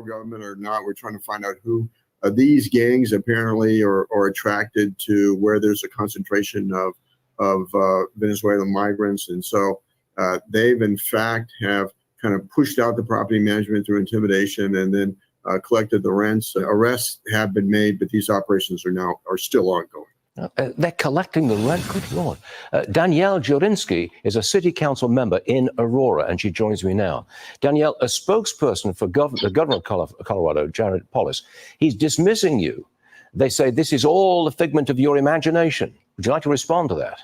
government or not. We're trying to find out who these gangs apparently are attracted to where there's a concentration of Venezuelan migrants. And so they've in fact have kind of pushed out the property management through intimidation and then collected the rents. Arrests have been made, but these operations are still ongoing. They're collecting the rent. Good Lord. Danielle Jurinsky is a city council member in Aurora, and she joins me now. Danielle, a spokesperson for the governor of Colorado, Jared Polis, he's dismissing you. They say this is all a figment of your imagination. Would you like to respond to that?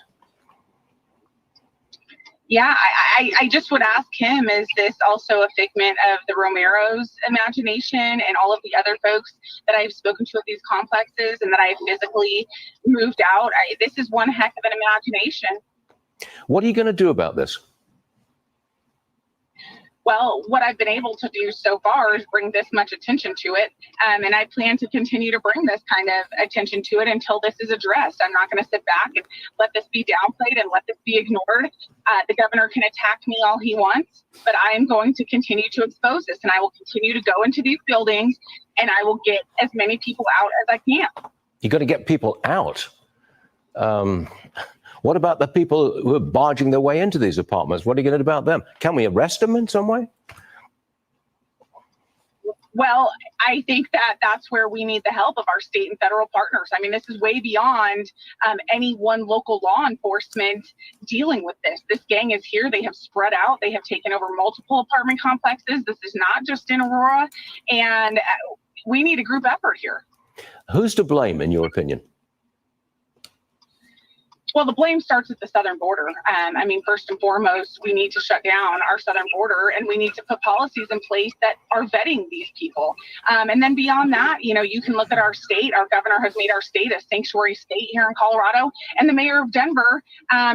Yeah, I just would ask him, is this also a figment of the Romero's imagination and all of the other folks that I've spoken to at these complexes and that I've physically moved out? This is one heck of an imagination. What are you going to do about this? Well, what I've been able to do so far is bring this much attention to it. And I plan to continue to bring this kind of attention to it until this is addressed. I'm not going to sit back and let this be downplayed and let this be ignored. The governor can attack me all he wants, but I am going to continue to expose this. And I will continue to go into these buildings and I will get as many people out as I can. You got to get people out. What about the people who are barging their way into these apartments? What are you going to do about them? Can we arrest them in some way? Well, I think that that's where we need the help of our state and federal partners. I mean, this is way beyond any one local law enforcement dealing with this. This gang is here. They have spread out. They have taken over multiple apartment complexes. This is not just in Aurora. And we need a group effort here. Who's to blame, in your opinion? Well, the blame starts at the southern border. I mean, first and foremost, we need to shut down our southern border and we need to put policies in place that are vetting these people. And then beyond that, you know, you can look at our state. Our governor has made our state a sanctuary state here in Colorado. And the mayor of Denver,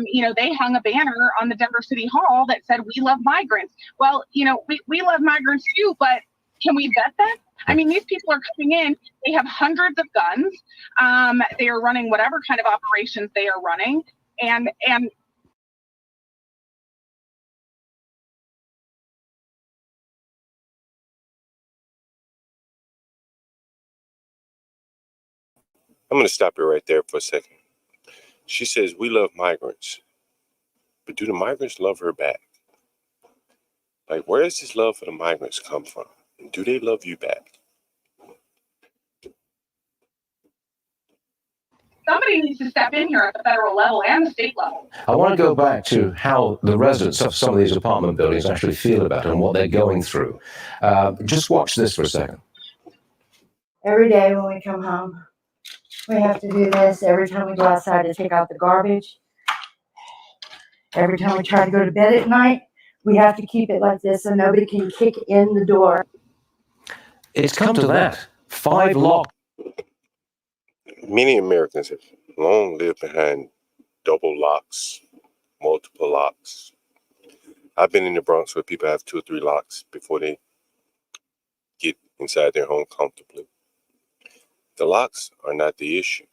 you know, they hung a banner on the Denver City Hall that said, "We love migrants." Well, you know, we love migrants too, but can we vet them? I mean, these people are coming in. They have hundreds of guns. They are running whatever kind of operations they are running. And I'm going to stop you right there for a second. She says, "We love migrants." But do the migrants love her back? Like, where does this love for the migrants come from? And do they love you back? Somebody needs to step in here at the federal level and the state level. I want to go back to how the residents of some of these apartment buildings actually feel about it and what they're going through. Just watch this for a second. Every day when we come home, we have to do this. Every time we go outside to take out the garbage, every time we try to go to bed at night, we have to keep it like this so nobody can kick in the door. It's come to that. 5 locked. Many Americans have long lived behind double locks, multiple locks. I've been in the Bronx where people have 2 or 3 locks before they get inside their home comfortably. The locks are not the issue.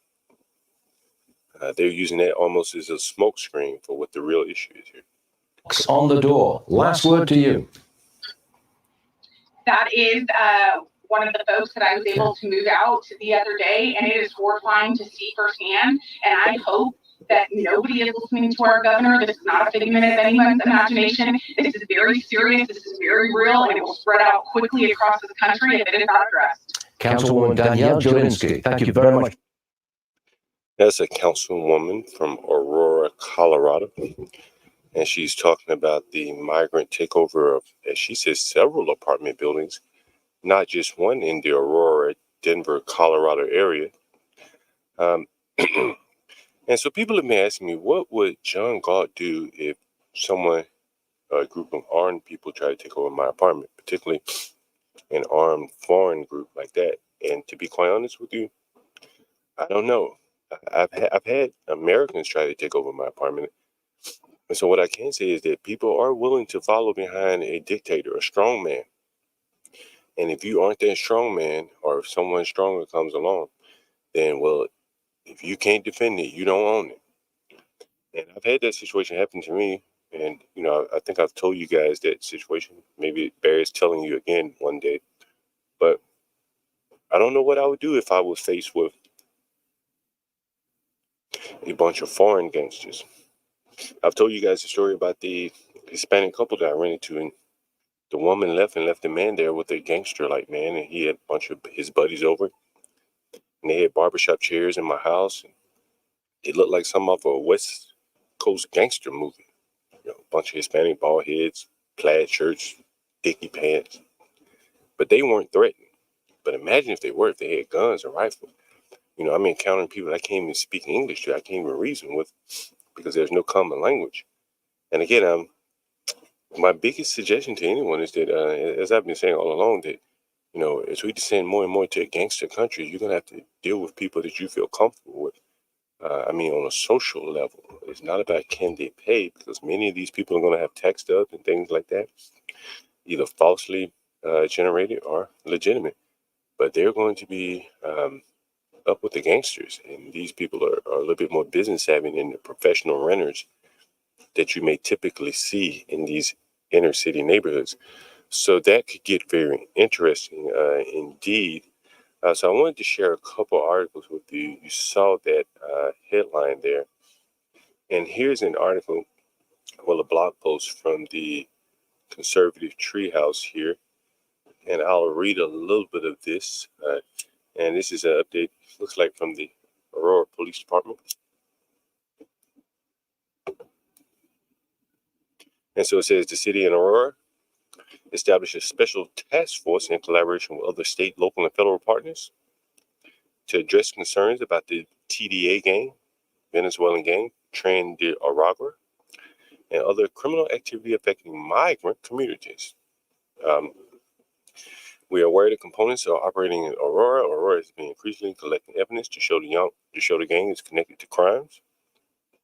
They're using that almost as a smoke screen for what the real issue is here. On the door. Last word to you. That is one of the folks that I was able to move out the other day, and it is horrifying to see firsthand. And I hope that nobody is listening to our governor. This is not a figment of anyone's imagination. This is very serious. This is very real, and it will spread out quickly across this country if it is not addressed. Councilwoman Danielle Jurinsky, thank you very much. That's a councilwoman from Aurora, Colorado. And she's talking about the migrant takeover of, as she says, several apartment buildings, not just one in the Aurora, Denver, Colorado area. And so people have been asking me, what would John Galt do if someone, a group of armed people, try to take over my apartment, particularly an armed foreign group like that? And to be quite honest with you, I don't know. I've had Americans try to take over my apartment. And so what I can say is that people are willing to follow behind a dictator, a strong man. And if you aren't that strong man, or if someone stronger comes along, then, well, if you can't defend it, you don't own it. And I've had that situation happen to me. And, you know, I think I've told you guys that situation. Maybe it bears telling you again one day. But I don't know what I would do if I was faced with a bunch of foreign gangsters. I've told you guys the story about the Hispanic couple that I ran into, and the woman left and left the man there with a gangster-like man, and he had a bunch of his buddies over, and they had barbershop chairs in my house. It looked like some of a West Coast gangster movie. You know, a bunch of Hispanic bald heads, plaid shirts, dicky pants. But they weren't threatened. But imagine if they were, if they had guns or rifles. You know, I'm encountering people I can't even speak English to, I can't even reason with, because there's no common language. And again, my biggest suggestion to anyone is that, as I've been saying all along, that, you know, as we descend more and more to a gangster country, you're going to have to deal with people that you feel comfortable with. I mean, on a social level, it's not about can they pay, because many of these people are going to have tax stubs and things like that, either falsely generated or legitimate. But they're going to be up with the gangsters, and these people are a little bit more business savvy than the professional renters that you may typically see in these inner city neighborhoods. So that could get very interesting indeed. So I wanted to share a couple articles with you. You saw that headline there. And here's an article, well, a blog post from the Conservative Treehouse here. And I'll read a little bit of this. And this is an update, looks like from the Aurora Police Department. And so it says the city in Aurora established a special task force in collaboration with other state, local, and federal partners to address concerns about the TDA gang, Venezuelan gang, Tren de Aragua, and other criminal activity affecting migrant communities. We are aware the components are operating in Aurora. Aurora has been increasingly collecting evidence to show the gang is connected to crimes.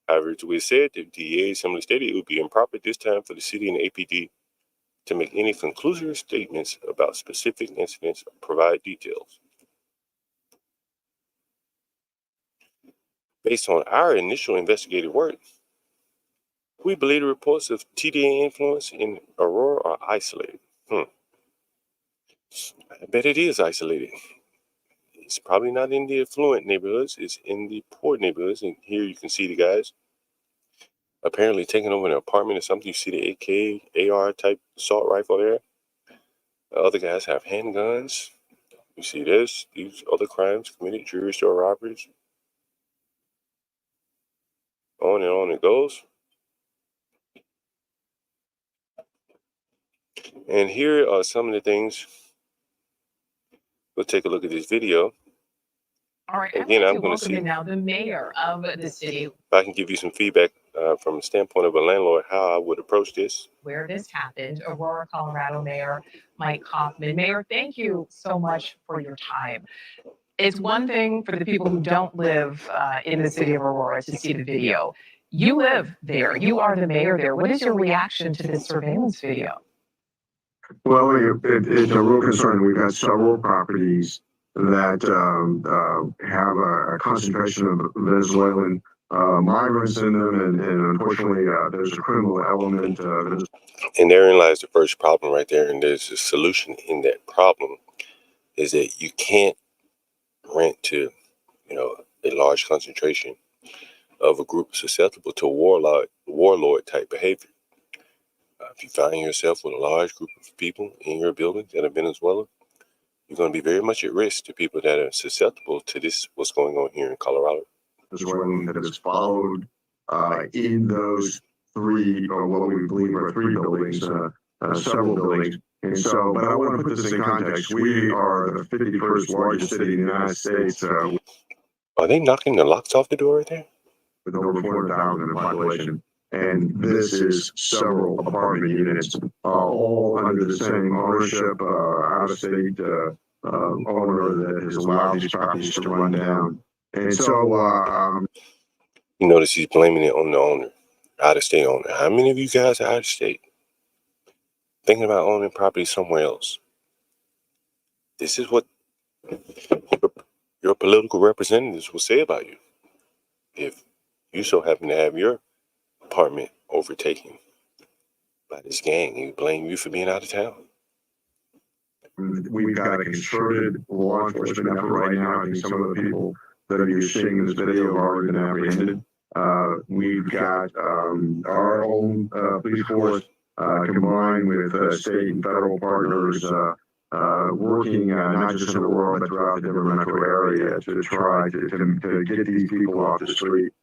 However, as we said, the DEA Assembly stated it would be improper at this time for the city and the APD to make any conclusory statements about specific incidents or provide details. Based on our initial investigative work, we believe the reports of TDA influence in Aurora are isolated. I bet it is isolated. It's probably not in the affluent neighborhoods, it's in the poor neighborhoods. And here you can see the guys apparently taking over an apartment or something. You see the AK, AR type assault rifle there. Other guys have handguns. You see this, these other crimes committed, jewelry store robberies. On and on it goes. And here are some of the things. We'll take a look at this video. All right, Again, I'm going to welcome see in now the mayor of the city if I can give you some feedback from the standpoint of a landlord, how I would approach this. where this happened, Aurora, Colorado Mayor Mike Kaufman. Mayor, thank you so much for your time. It's one thing for the people who don't live in the city of Aurora to see the video. You live there. You are the mayor there. What is your reaction to this surveillance video? Well, it's a real concern. We've got several properties that have a concentration of Venezuelan migrants in them, and unfortunately, there's a criminal element. And therein lies the first problem right there. And there's a solution in that problem, is that you can't rent to, a large concentration of a group susceptible to warlord type behavior. If you find yourself with a large group of people in your building that are Venezuelan, you're going to be very much at risk to people that are susceptible to this, what's going on here in Colorado. Venezuelan that is followed in those three, or what we believe are three buildings, several buildings. And so, but I want to put this in context. We are the 51st largest city in the United States. Are they knocking the locks off the door right there? With over 400,000 in population. And this is several apartment units, all under the same ownership, out-of-state owner that has allowed these properties to run down. And so, you notice he's blaming it on the owner, out-of-state owner. How many of you guys are out-of-state? Thinking about owning property somewhere else. This is what your political representatives will say about you if you so happen to have your apartment overtaken by this gang and blame you for being out of town. We've got a concerted law enforcement effort right now. I think some of the people that you're seeing in this video have already been apprehended. We've got our own police force combined with state and federal partners working not just in Aurora but throughout the Denver metro area to try to get these people off the street.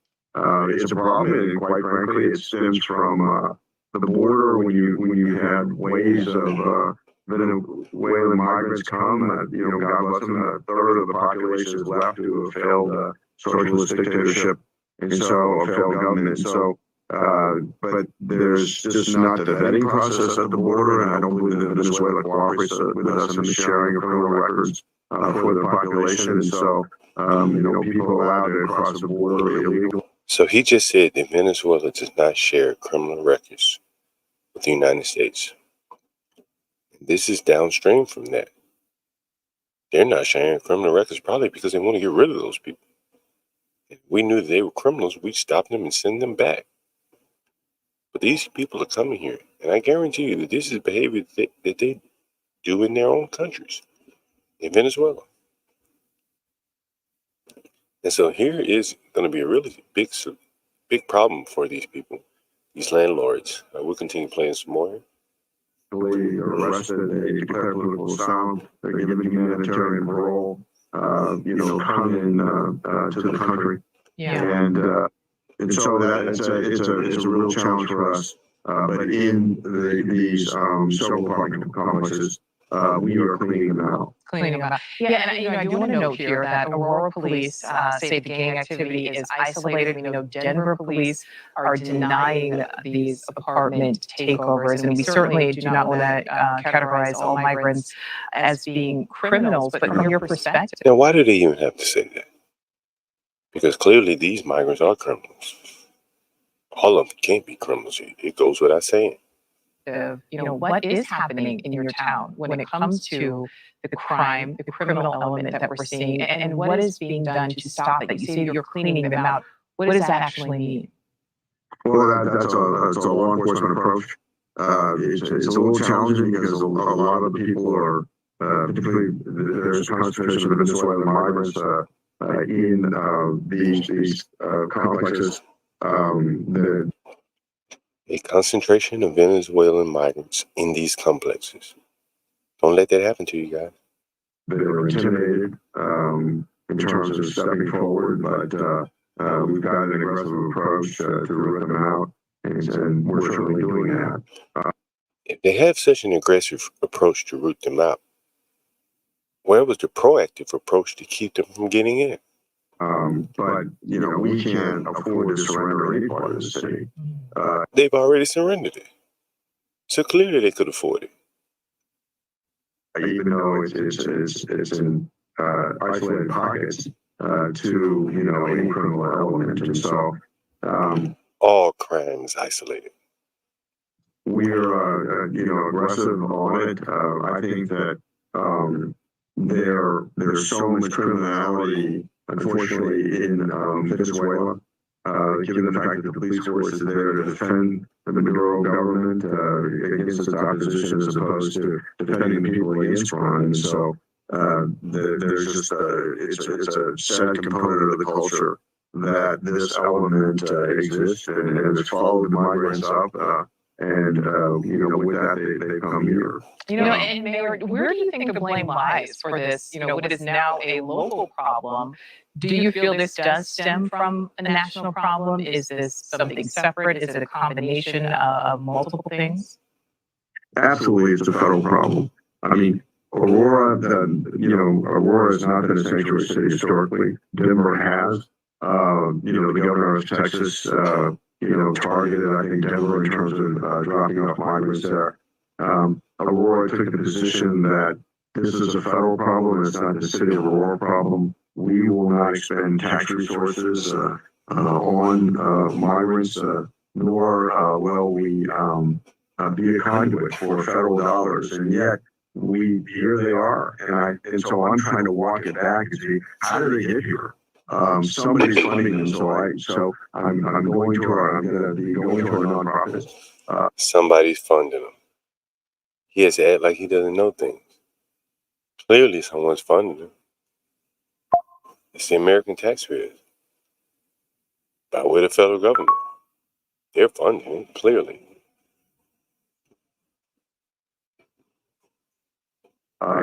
It's a problem, and quite frankly, it stems from the border when you have waves of Venezuelan migrants come. God bless them, a third of the population is left to a failed socialist dictatorship, and so a failed government. And so, but there's just not the vetting process at the border, and I don't believe that Venezuela cooperates with us in the sharing of criminal records for the population. And so, people are allowed to cross the border illegally. So he just said that Venezuela does not share criminal records with the United States. This is downstream from that. They're not sharing criminal records probably because they want to get rid of those people. If we knew they were criminals, we'd stop them and send them back. But these people are coming here, and I guarantee you that this is behavior that they do in their own countries, in Venezuela. And so here is going to be a really big problem for these people, these landlords. We'll continue playing some more. Arrested, they declare political asylum, they're given humanitarian parole, come in to the country. Yeah. And so it's a real challenge for us. But in these several apartment complexes, we are cleaning them out. Yeah, and I do want to note here that Aurora police say the gang activity is isolated. We know Denver police are denying these apartment takeovers, and we certainly do not want to categorize all migrants as being criminals. But from your perspective, now why do they even have to say that? Because clearly these migrants are criminals. All of them can't be criminals. It goes without saying. What is happening in your town when it comes to the crime, the criminal element that we're seeing, and what is being done to stop it? You say you're cleaning them out. What does that actually mean? Well, that's a law enforcement approach. It's a little challenging because a lot of the people are, particularly there's a concentration of Venezuelan migrants in these complexes. A concentration of Venezuelan migrants in these complexes. Don't let that happen to you guys. They were intimidated in terms of stepping forward, but we've got an aggressive approach to root them out, and we're certainly doing that. If they have such an aggressive approach to root them out, where was the proactive approach to keep them from getting in? But we can't afford to surrender any part of the city. They've already surrendered it, so clearly they could afford it. Even though it's in isolated pockets to any criminal element, and so all crimes isolated. We're aggressive on it. I think that there's so much criminality, unfortunately, in Venezuela, given the fact that the police force is there to defend the Maduro government against its opposition as opposed to defending the people against crime. And so there's just it's a sad component of the culture that this element exists, and it's followed the migrants up. And with that, they come here. And Mayor, where do you think the blame lies for this? What is now a local problem? Do you feel this does stem from a national problem? Is this something separate? Is it a combination of multiple things? Absolutely, it's a federal problem. I mean, Aurora, Aurora has not been a sanctuary city historically. Denver has. The governor of Texas, targeted, I think, Denver in terms of dropping off migrants there. Aurora took the position that this is a federal problem. It's not the city of Aurora problem. We will not expend tax resources on migrants, nor will we be a conduit for federal dollars. And yet, here they are. And so I'm trying to walk it back and see, how did they get here? Somebody's funding them, so I'm going to our nonprofits. Somebody's funding them. He has to act like he doesn't know things. Clearly, someone's funding them. It's the American taxpayers by way of the federal government. They're funding it, clearly.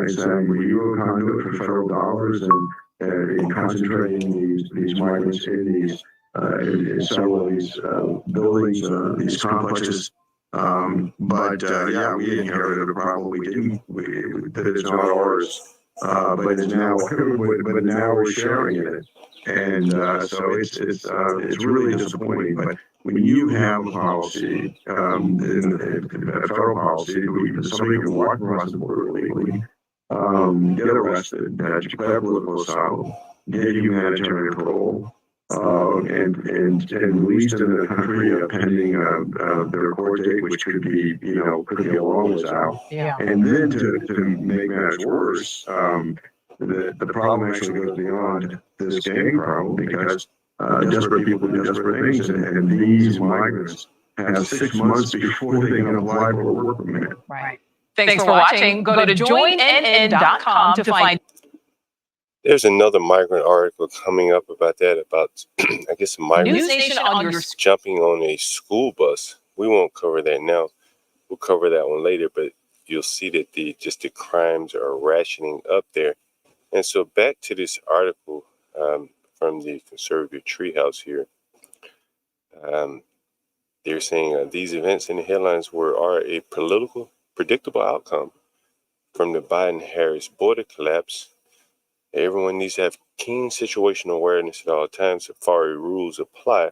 Saying, were you a conduit for federal dollars and in concentrating these migrants in in several of these buildings, these complexes? Yeah, we inherited a problem. We didn't. That is not ours. But it's now, but now we're sharing in it, and so it's really disappointing. But when you have a policy, a federal policy, somebody can walk across the border illegally, get arrested, declare political asylum, get humanitarian parole, and released into the country pending their court date, which could be could be a long ways out. Yeah. And then to make matters worse, the problem actually goes beyond this gang problem because desperate people do desperate things, and these migrants have 6 months before they can apply for a work permit. Right. Thanks for watching. Go to joinnn.com to find. There's another migrant article coming up about that, about, I guess, a migrant News Nation on your jumping on a school bus. We won't cover that now. We'll cover that one later, but you'll see that the crimes are rationing up there. And so back to this article from the conservative treehouse here. They're saying these events in the headlines are a predictable outcome from the Biden-Harris border collapse. Everyone needs to have keen situational awareness at all times. Safari rules apply.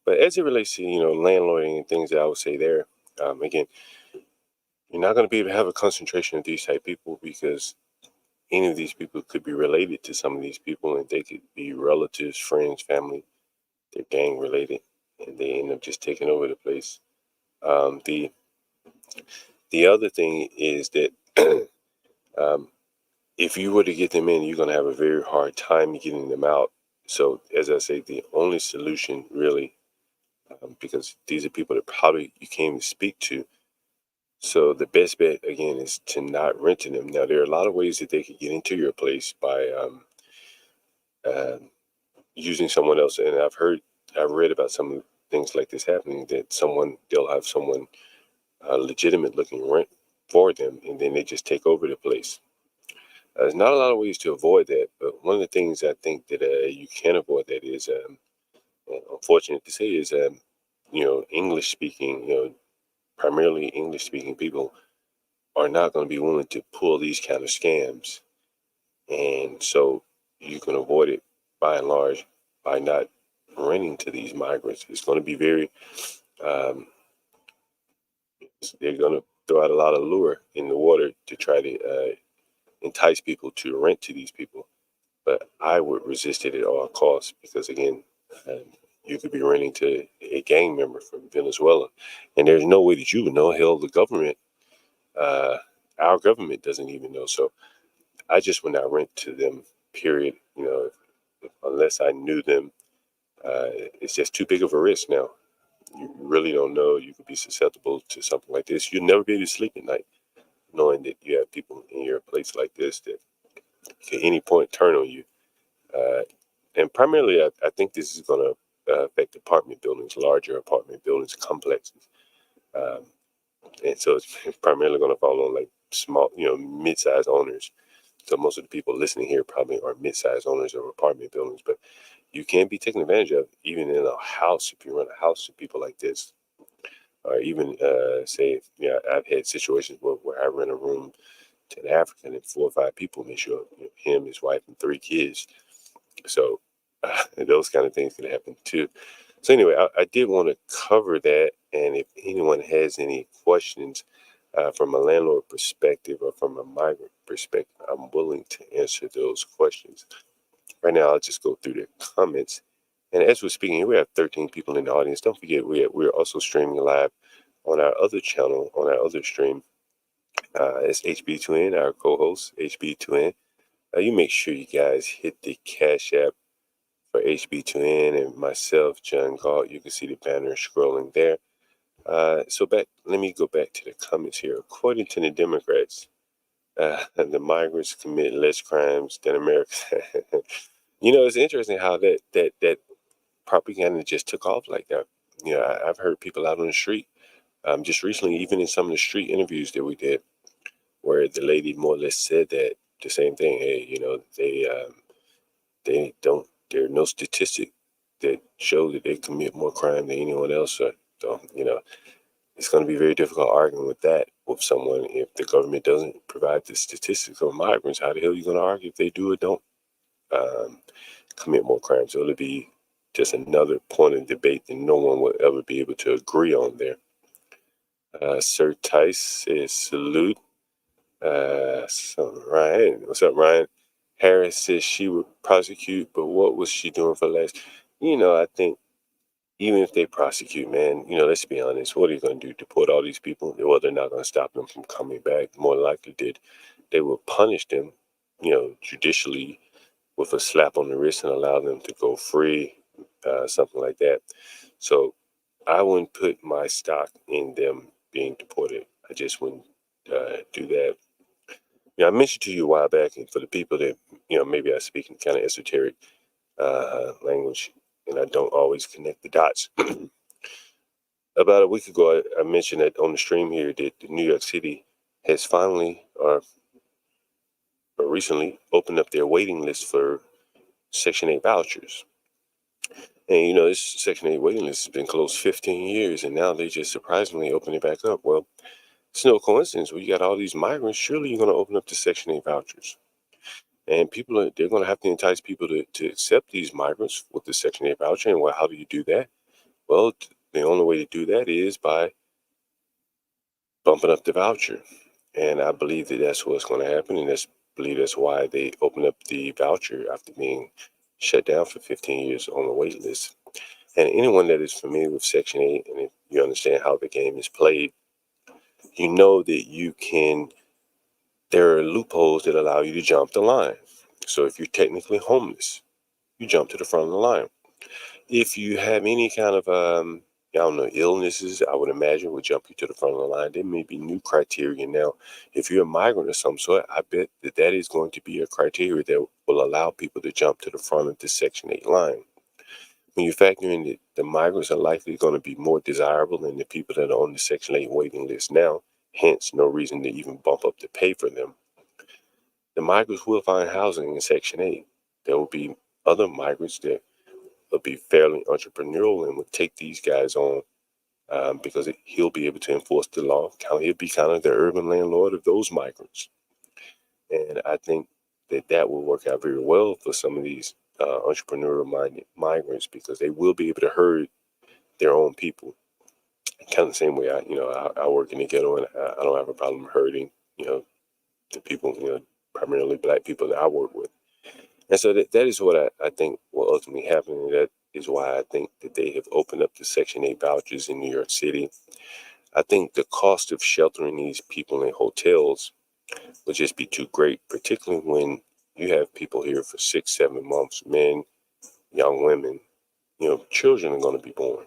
But as it relates to, landlording and things that I would say there, again, you're not going to be able to have a concentration of these type of people because any of these people could be related to some of these people, and they could be relatives, friends, family. They're gang related, and they end up just taking over the place. The other thing is that if you were to get them in, you're going to have a very hard time getting them out. So, as I say, the only solution really, because these are people that probably you can't even speak to. So the best bet, again, is to not rent to them. Now, there are a lot of ways that they could get into your place by using someone else. And I've read about some things like this happening, that they'll have someone legitimate looking rent for them, and then they just take over the place. There's not a lot of ways to avoid that, but one of the things I think that you can avoid that is, unfortunate to say, is English speaking, primarily English speaking people are not going to be willing to pull these kind of scams, and so you can avoid it by and large by not renting to these migrants. It's going to be very they're going to throw out a lot of lure in the water to try to entice people to rent to these people. But I would resist it at all costs because, again, you could be renting to a gang member from Venezuela, and there's no way that you would know. Hell, the government, our government doesn't even know. So I just would not rent to them, period. Unless I knew them. It's just too big of a risk now. You really don't know. You could be susceptible to something like this. You'll never be able to sleep at night knowing that you have people in your place like this that can at any point turn on you. And primarily, I think this is going to affect apartment buildings, larger apartment buildings, complexes. And so it's primarily going to fall on like small, mid-sized owners. So most of the people listening here probably are mid-sized owners of apartment buildings, but you can be taken advantage of even in a house if you rent a house to people like this. Or even say, I've had situations where I rent a room to an African and 4 or 5 people may show up, him, his wife, and 3 kids. So those kind of things can happen too. So anyway, I did want to cover that. And if anyone has any questions from a landlord perspective or from a migrant perspective, I'm willing to answer those questions. Right now, I'll just go through the comments. And as we're speaking here, we have 13 people in the audience. Don't forget, we're also streaming live on our other channel, on our other stream. It's HB2N, our co-host, HB2N. You make sure you guys hit the Cash App for HB2N and myself, John Galt. You can see the banner scrolling there. So let me go back to the comments here. According to the Democrats, the migrants commit less crimes than Americans. It's interesting how that propaganda just took off like that. I've heard people out on the street, just recently, even in some of the street interviews that we did, where the lady more or less said that the same thing. Hey, they don't. There are no statistic that show that they commit more crime than anyone else. So it's going to be very difficult arguing with that with someone if the government doesn't provide the statistics on migrants. How the hell are you going to argue if they do or don't commit more crime? So it'll be just another point of debate that no one will ever be able to agree on there. Sir Tice says salute. So Ryan, what's up, Ryan? Harris says she would prosecute, but what was she doing for less? I think even if they prosecute, man, let's be honest. What are you going to do? Deport all these people? Well, they're not going to stop them from coming back. More likely, they will punish them, judicially with a slap on the wrist and allow them to go free, something like that. So I wouldn't put my stock in them being deported. I just wouldn't do that. I mentioned to you a while back, and for the people that, maybe I speak in kind of esoteric language, and I don't always connect the dots. About a week ago, I mentioned that on the stream here that New York City has finally, or recently, opened up their waiting list for Section 8 vouchers. And, this Section 8 waiting list has been closed 15 years, and now they just surprisingly open it back up. Well, it's no coincidence. When you got all these migrants, surely you're going to open up the Section 8 vouchers. And they're going to have to entice people to accept these migrants with the Section 8 voucher. And how do you do that? Well, the only way to do that is by bumping up the voucher. And I believe that that's what's going to happen. And I believe that's why they opened up the voucher after being shut down for 15 years on the wait list. And anyone that is familiar with Section 8, and if you understand how the game is played, you know that there are loopholes that allow you to jump the line. So if you're technically homeless, you jump to the front of the line. If you have any kind of, illnesses, I would imagine would jump you to the front of the line. There may be new criteria now. If you're a migrant of some sort, I bet that is going to be a criteria that will allow people to jump to the front of the Section 8 line. When you factor in that the migrants are likely going to be more desirable than the people that are on the Section 8 waiting list now, hence no reason to even bump up the pay for them. The migrants will find housing in Section 8. There will be other migrants that will be fairly entrepreneurial and will take these guys on because he'll be able to enforce the law. He'll be kind of the urban landlord of those migrants. And I think that will work out very well for some of these entrepreneurial-minded migrants because they will be able to herd their own people. Kind of the same way I work in the ghetto, and I don't have a problem herding, the people, primarily black people that I work with. And so that is what I think will ultimately happen. And that is why I think that they have opened up the Section 8 vouchers in New York City. I think the cost of sheltering these people in hotels would just be too great, particularly when you have people here for 6-7 months, men, young women, children are going to be born.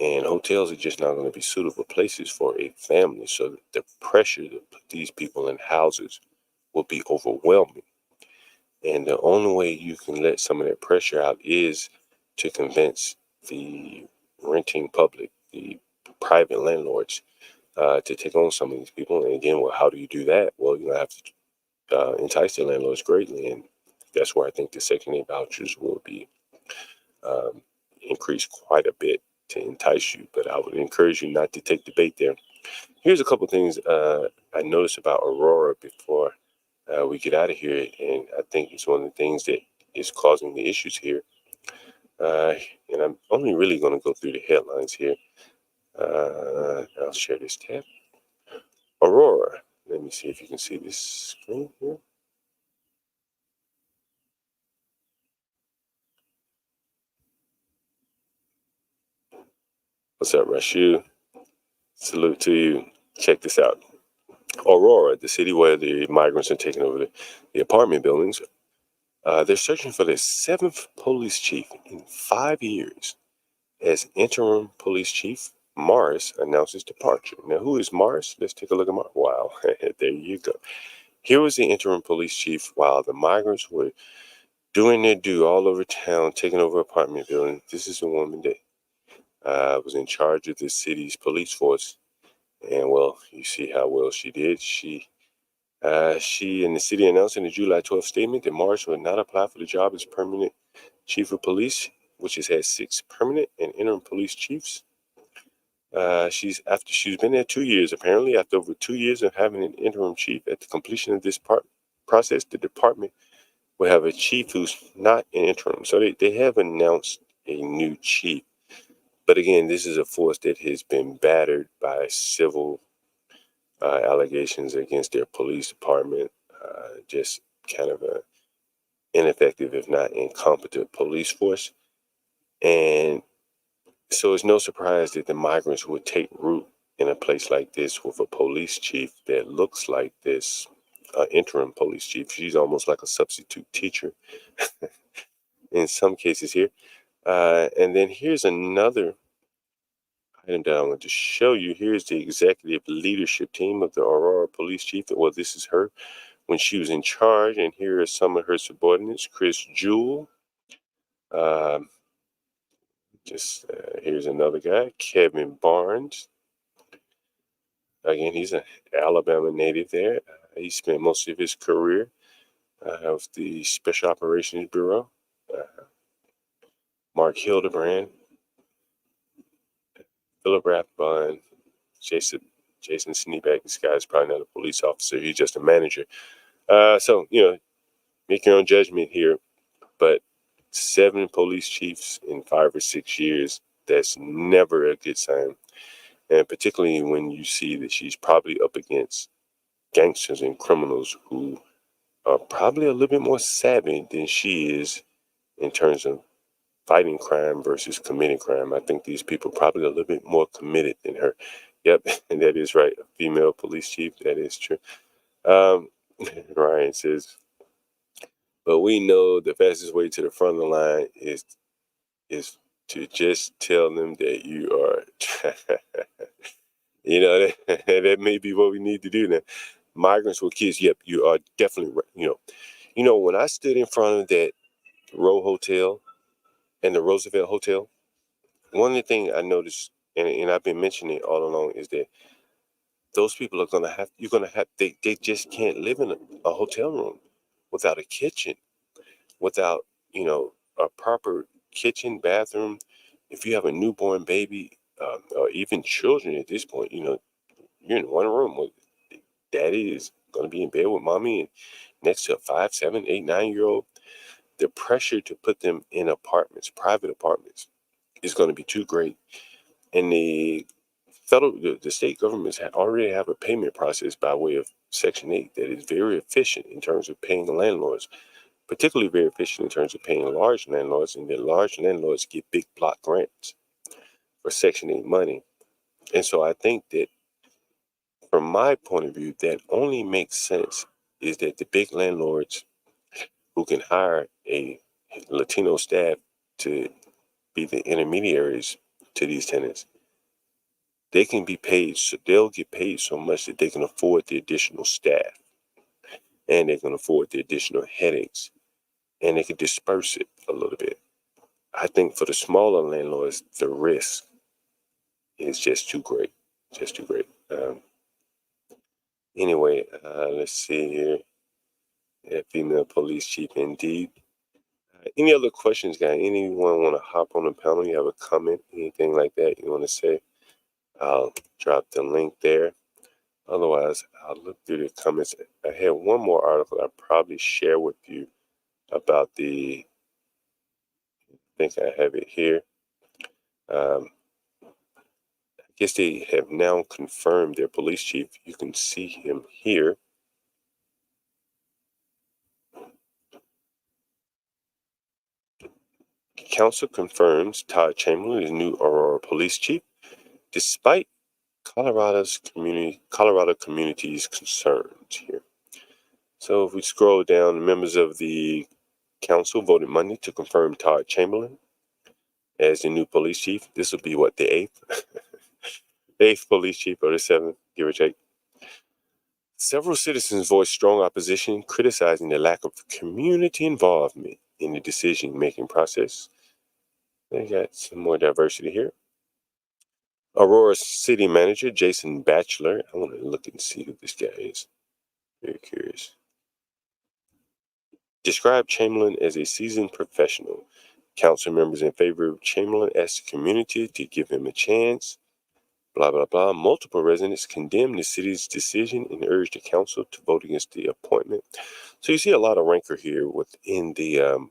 And hotels are just not going to be suitable places for a family. So the pressure to put these people in houses will be overwhelming. And the only way you can let some of that pressure out is to convince the renting public, the private landlords, to take on some of these people. And again, how do you do that? Well, you're going to have to entice the landlords greatly. And that's where I think the Section 8 vouchers will be increased quite a bit to entice you. But I would encourage you not to take the bait there. Here's a couple things I noticed about Aurora before we get out of here, and I think it's one of the things that is causing the issues here. And I'm only really going to go through the headlines here. I'll share this tab. Aurora. Let me see if you can see this screen here. What's up, Rashu? Salute to you. Check this out. Aurora, the city where the migrants are taking over the apartment buildings, they're searching for the 7th police chief in 5 years as interim police chief Morris announces departure. Now, who is Morris? Let's take a look at Morris. Wow, there you go. Here was the interim police chief while the migrants were doing their due all over town, taking over apartment buildings. This is a woman that was in charge of the city's police force. And well, you see how well she did. She and the city announced in the July 12th statement that Morris would not apply for the job as permanent chief of police, which has had 6 permanent and interim police chiefs. She's been there 2 years. Apparently, after over 2 years of having an interim chief, at the completion of this process, the department will have a chief who's not an interim. So they have announced a new chief. But again, this is a force that has been battered by civil allegations against their police department, just kind of a ineffective, if not incompetent, police force. And so it's no surprise that the migrants would take root in a place like this with a police chief that looks like this interim police chief. She's almost like a substitute teacher in some cases here. And then here's another item that I want to show you. Here's the executive leadership team of the Aurora police chief. Well, this is her when she was in charge. And here are some of her subordinates. Chris Jewell. Here's another guy, Kevin Barnes. Again, he's an Alabama native there. He spent most of his career with the Special Operations Bureau. Mark Hildebrand, Philip Rathbun, Jason Sneeback. This guy's probably not a police officer. He's just a manager. So, make your own judgment here. But 7 police chiefs in 5 or 6 years, that's never a good sign. And particularly when you see that she's probably up against gangsters and criminals who are probably a little bit more savvy than she is in terms of fighting crime versus committing crime. I think these people are probably a little bit more committed than her. Yep, and that is right. A female police chief, that is true. Ryan says, but we know the fastest way to the front of the line is to just tell them that you are, that may be what we need to do now. Migrants with kids, yep, you are definitely right. When I stood in front of that Row Hotel and the Roosevelt Hotel, one of the things I noticed, and I've been mentioning it all along, is that those people are they just can't live in a hotel room without a kitchen, without, a proper kitchen, bathroom. If you have a newborn baby, or even children at this point, you're in one room with daddy is going to be in bed with mommy and next to a 5, 7, 8, 9-year-old. The pressure to put them in apartments, private apartments, is going to be too great. And the state governments already have a payment process by way of Section 8 that is very efficient in terms of paying the landlords, particularly very efficient in terms of paying large landlords, and then large landlords get big block grants for Section 8 money. And so I think that from my point of view, that only makes sense is that the big landlords who can hire a Latino staff to be the intermediaries to these tenants, they can be paid, so they'll get paid so much that they can afford the additional staff, and they can afford the additional headaches, and they can disperse it a little bit. I think for the smaller landlords, the risk is just too great, Anyway, let's see here. Yeah, female police chief indeed. Any other questions, guys? Anyone want to hop on the panel? You have a comment, anything like that you want to say? I'll drop the link there. Otherwise, I'll look through the comments. I had one more article I'll probably share with you about I think I have it here. I guess they have now confirmed their police chief. You can see him here. Council confirms Todd Chamberlain is new Aurora police chief, despite Colorado community's concerns here. So if we scroll down, members of the council voted Monday to confirm Todd Chamberlain as the new police chief. This will be the 8th police chief, or the 7th, give or take. Several citizens voiced strong opposition, criticizing the lack of community involvement in the decision-making process. They got some more diversity here. Aurora City Manager Jason Batchelor. I want to look and see who this guy is. Very curious. Described Chamberlain as a seasoned professional. Council members in favor of Chamberlain asked the community to give him a chance. Blah, blah, blah. Multiple residents condemned the city's decision and urged the council to vote against the appointment. So you see a lot of rancor here within the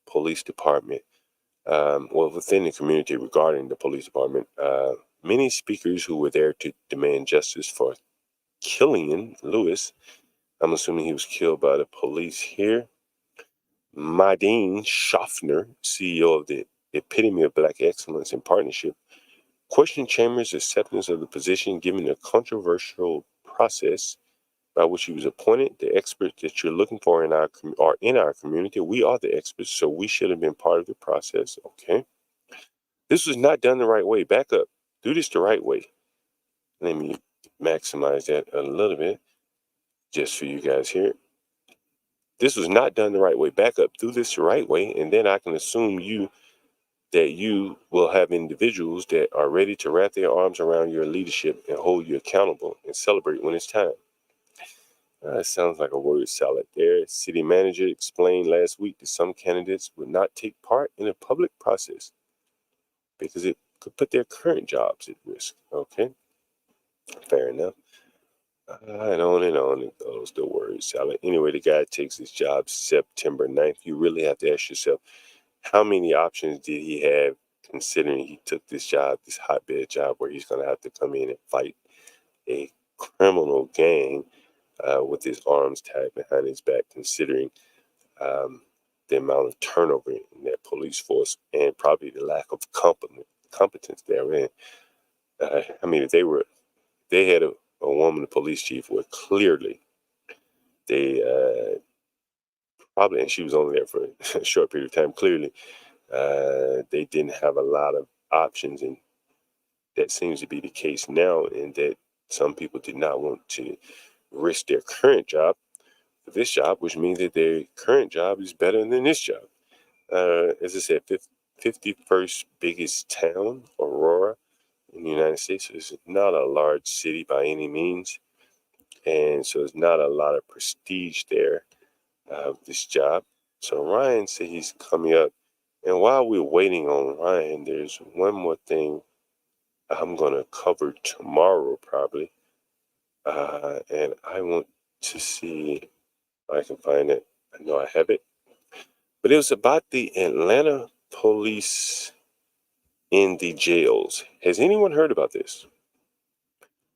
police department, within the community regarding the police department. Many speakers who were there to demand justice for Killian Lewis, I'm assuming he was killed by the police here. Madine Schaffner, CEO of the Epitome of Black Excellence and Partnership, questioned Chambers' acceptance of the position given the controversial process by which he was appointed. The experts that you're looking for are in our community. We are the experts, so we should have been part of the process. Okay. This was not done the right way. Back up. Do this the right way. Let me maximize that a little bit just for you guys here. This was not done the right way. Back up. Do this the right way, and then I can assume that you will have individuals that are ready to wrap their arms around your leadership and hold you accountable and celebrate when it's time. That sounds like a word salad there. City manager explained last week that some candidates would not take part in a public process because it could put their current jobs at risk. Okay, fair enough. And on it goes the word salad. Anyway, the guy takes his job September 9th. You really have to ask yourself, how many options did he have considering he took this job, this hotbed job where he's going to have to come in and fight a criminal gang with his arms tied behind his back, considering the amount of turnover in that police force and probably the lack of competence therein. I mean, if they had a woman police chief where clearly they probably, and she was only there for a short period of time, clearly they didn't have a lot of options, and that seems to be the case now, and that some people did not want to risk their current job for this job, which means that their current job is better than this job. As I said, 51st biggest town, Aurora, in the United States. So it's not a large city by any means, and so there's not a lot of prestige there of this job. So Ryan said he's coming up, and while we're waiting on Ryan, there's one more thing I'm going to cover tomorrow probably, and I want to see if I can find it. I know I have it, but it was about the Atlanta police in the jails. Has anyone heard about this?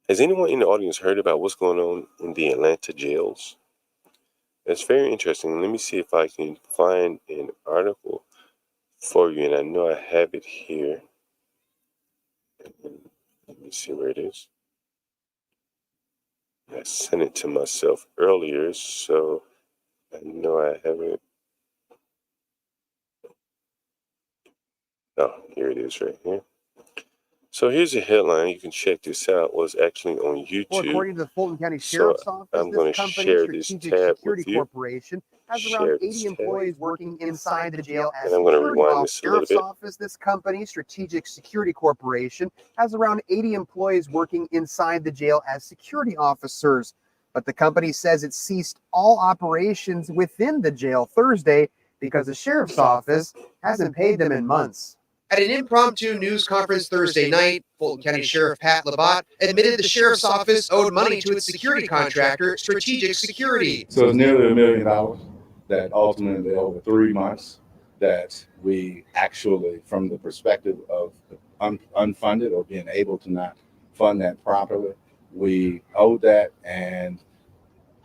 Has anyone in the audience heard about what's going on in the Atlanta jails? It's very interesting. Let me see if I can find an article for you, and I know I have it here. Let me see where it is. I sent it to myself earlier, so I know I have it. Oh, here it is right here. So here's a headline. You can check this out. It was actually on YouTube. Well, according to the Fulton County Sheriff's Office, I'm going to share this tab with you. Corporation has around 80 employees working inside the jail as and I'm going to rewind this a little bit. Office, this company, Strategic Security Corporation, has around 80 employees working inside the jail as security officers. But the company says it ceased all operations within the jail Thursday because the Sheriff's Office hasn't paid them in months. At an impromptu news conference Thursday night, Fulton County Sheriff Pat Labatt admitted the Sheriff's Office owed money to its security contractor, Strategic Security. So it's nearly $1 million that ultimately over 3 months that we actually, from the perspective of unfunded or being able to not fund that properly, we owed that. And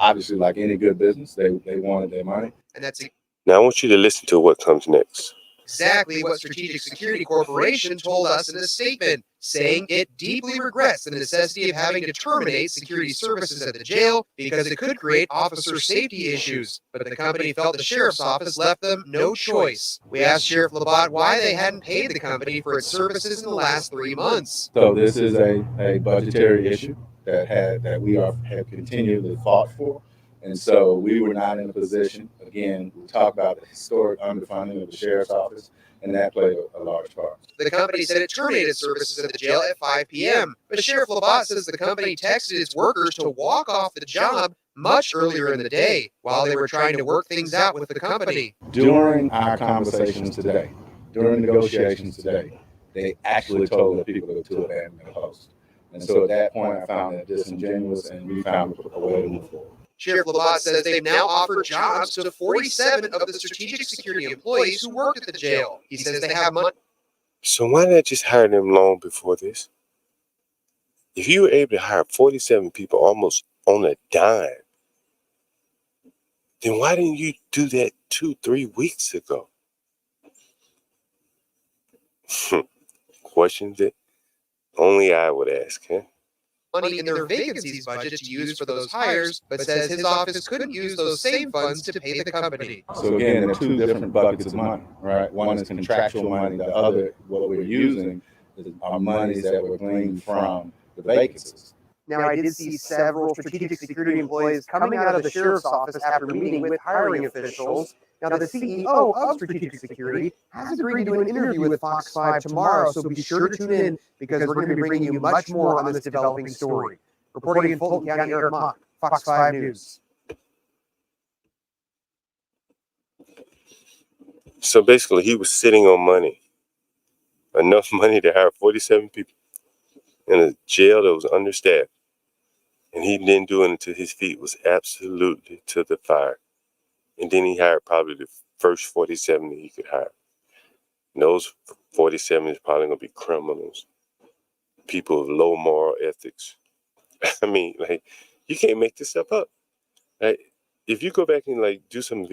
obviously, like any good business, they wanted their money. And that's now I want you to listen to what comes next. Exactly what Strategic Security Corporation told us in a statement, saying it deeply regrets the necessity of having to terminate security services at the jail because it could create officer safety issues. But the company felt the Sheriff's Office left them no choice. We asked Sheriff Labatt why they hadn't paid the company for its services in the last 3 months. So this is a budgetary issue. that we have continually fought for. And so we were not in a position, again, we talk about the historic underfunding of the sheriff's office, and that played a large part. The company said it terminated services at the jail at 5 p.m., but Sheriff Labat says the company texted its workers to walk off the job much earlier in the day while they were trying to work things out with the company. During our conversations today, during negotiations today, they actually told the people to abandon their post. And so at that point, I found that disingenuous, and we found a way to move forward. Sheriff Labat says they've now offered jobs to 47 of the strategic security employees who worked at the jail. He says they have money. So why not just hire them long before this? If you were able to hire 47 people almost on a dime, then why didn't you do that 2-3 weeks ago? Questions that only I would ask, huh? Money in their vacancies budget to use for those hires, but says his office couldn't use those same funds to pay the company. So again, there are two different buckets of money, right? One is contractual money, the other, what we're using, are monies that were gleaned from the vacancies. Now, I did see several strategic security employees coming out of the sheriff's office after meeting with hiring officials. Now, the CEO of Strategic Security has agreed to an interview with Fox 5 tomorrow, so be sure to tune in because we're going to be bringing you much more on this developing story. Reporting in Fulton County, Eric Mock, Fox 5 News. So basically, he was sitting on money, enough money to hire 47 people in a jail that was understaffed. And he didn't do it until his feet was absolutely to the fire. And then he hired probably the first 47 that he could hire. And those 47 is probably going to be criminals, people of low moral ethics. I mean, like, you can't make this stuff up. Like, if you go back and like do some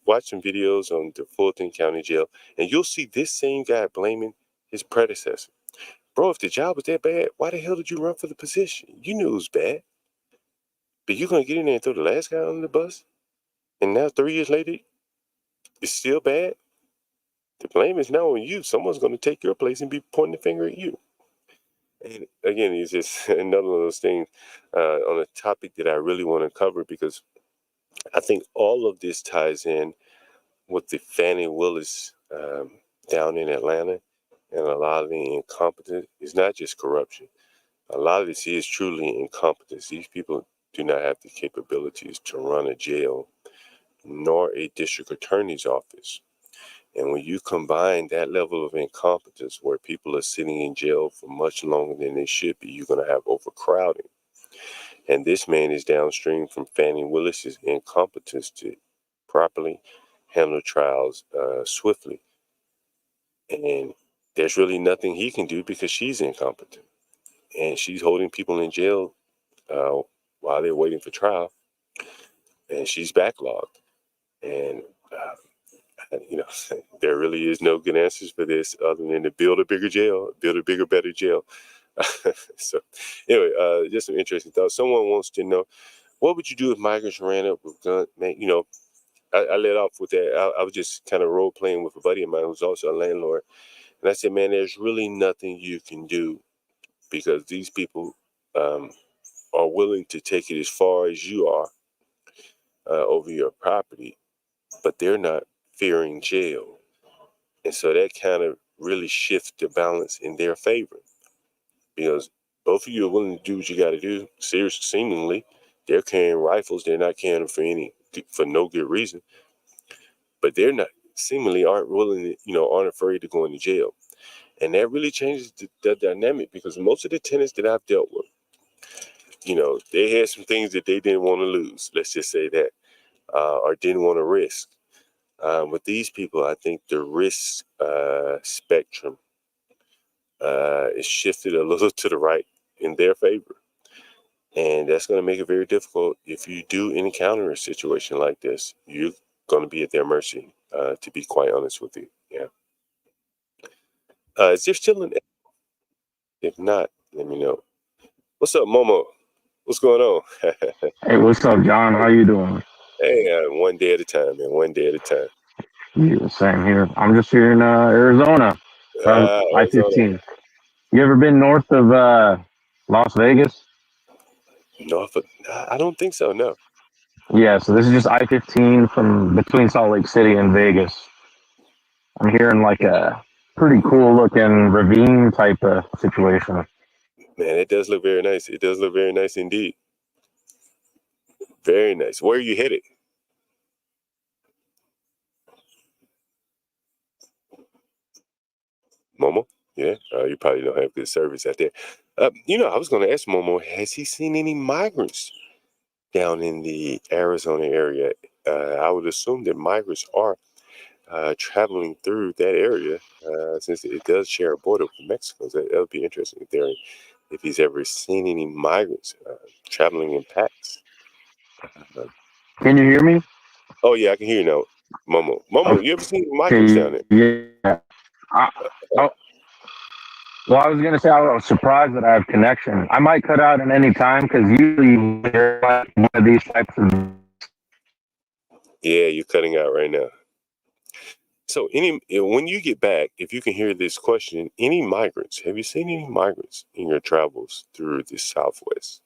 watch some videos on the Fulton County Jail, and you'll see this same guy blaming his predecessor. Bro, if the job was that bad, why the hell did you run for the position? You knew it was bad. But you're going to get in there and throw the last guy on the bus? And now 3 years later, it's still bad? The blame is now on you. Someone's going to take your place and be pointing the finger at you. And again, it's just another one of those things on a topic that I really want to cover, because I think all of this ties in with the Fannie Willis down in Atlanta, and a lot of the incompetence. It's not just corruption. A lot of this is truly incompetence. These people do not have the capabilities to run a jail, nor a district attorney's office. And when you combine that level of incompetence where people are sitting in jail for much longer than they should be, you're going to have overcrowding. And this man is downstream from Fannie Willis's incompetence to properly handle trials swiftly. And there's really nothing he can do because she's incompetent. And she's holding people in jail while they're waiting for trial. And she's backlogged. And, there really is no good answers for this other than to build a bigger jail, build a bigger, better jail. So anyway, just some interesting thoughts. Someone wants to know, what would you do if migrants ran up with guns? Man, I let off with that. I was just kind of role playing with a buddy of mine who's also a landlord. And I said, man, there's really nothing you can do because these people are willing to take it as far as you are over your property, but they're not fearing jail. And so that kind of really shifts the balance in their favor, because both of you are willing to do what you got to do. Seemingly, they're carrying rifles. They're not carrying them for no good reason, but they're not seemingly aren't willing to, aren't afraid to go into jail. And that really changes the dynamic, because most of the tenants that I've dealt with, they had some things that they didn't want to lose. Let's just say that, or didn't want to risk. With these people, I think the risk spectrum is shifted a little to the right in their favor. And that's going to make it very difficult. If you do encounter a situation like this, you're going to be at their mercy, to be quite honest with you. Yeah. Is there still an... If not, let me know. What's up, Momo? What's going on? Hey, what's up, John? How you doing? Hey, one day at a time, man. One day at a time. Yeah, same here. I'm just here in Arizona, Arizona. I-15. You ever been north of Las Vegas? Norfolk? I don't think so. No. Yeah, so this is just I-15 from between Salt Lake City and Vegas. I'm hearing like a pretty cool looking ravine type of situation. Man, it does look very nice. It does look very nice indeed. Very nice. Where are you headed? Momo? Yeah, you probably don't have good service out there. I was going to ask Momo, has he seen any migrants down in the Arizona area? I would assume that migrants are traveling through that area since it does share a border with Mexico. So that would be interesting if he's ever seen any migrants traveling in packs. Can you hear me? Oh, yeah, I can hear you now. Momo, you ever seen migrants down Okay, there? yeah. I, well, I was gonna say I was surprised that I have connection. I might cut out at any time because usually like one of these types of. Yeah, you're cutting out right now. So, when you get back, if you can hear this question, have you seen any migrants in your travels through the Southwest?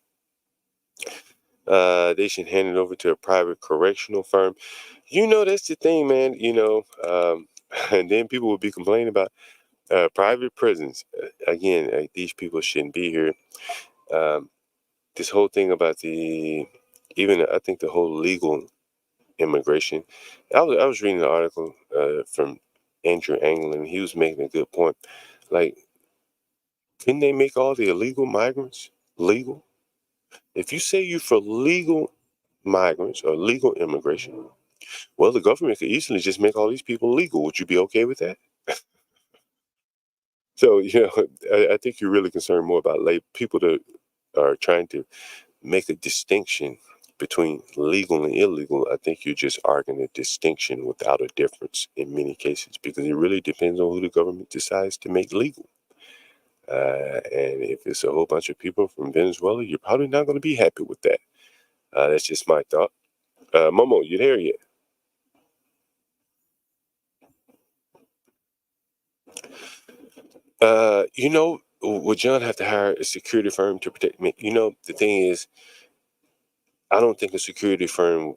They should hand it over to a private correctional firm. That's the thing, man. And then people will be complaining about private prisons. Again, these people shouldn't be here. This whole thing about I think the whole legal immigration. I was reading an article from Andrew Anglin. He was making a good point. Like, couldn't they make all the illegal migrants legal? If you say you're for legal migrants or legal immigration, well, the government could easily just make all these people legal. Would you be okay with that? So, I think you're really concerned more about people that are trying to make a distinction between legal and illegal. I think you're just arguing a distinction without a difference in many cases, because it really depends on who the government decides to make legal. And if it's a whole bunch of people from Venezuela, you're probably not going to be happy with that. That's just my thought. Momo, you there yet? Would John have to hire a security firm to protect me? The thing is, I don't think a security firm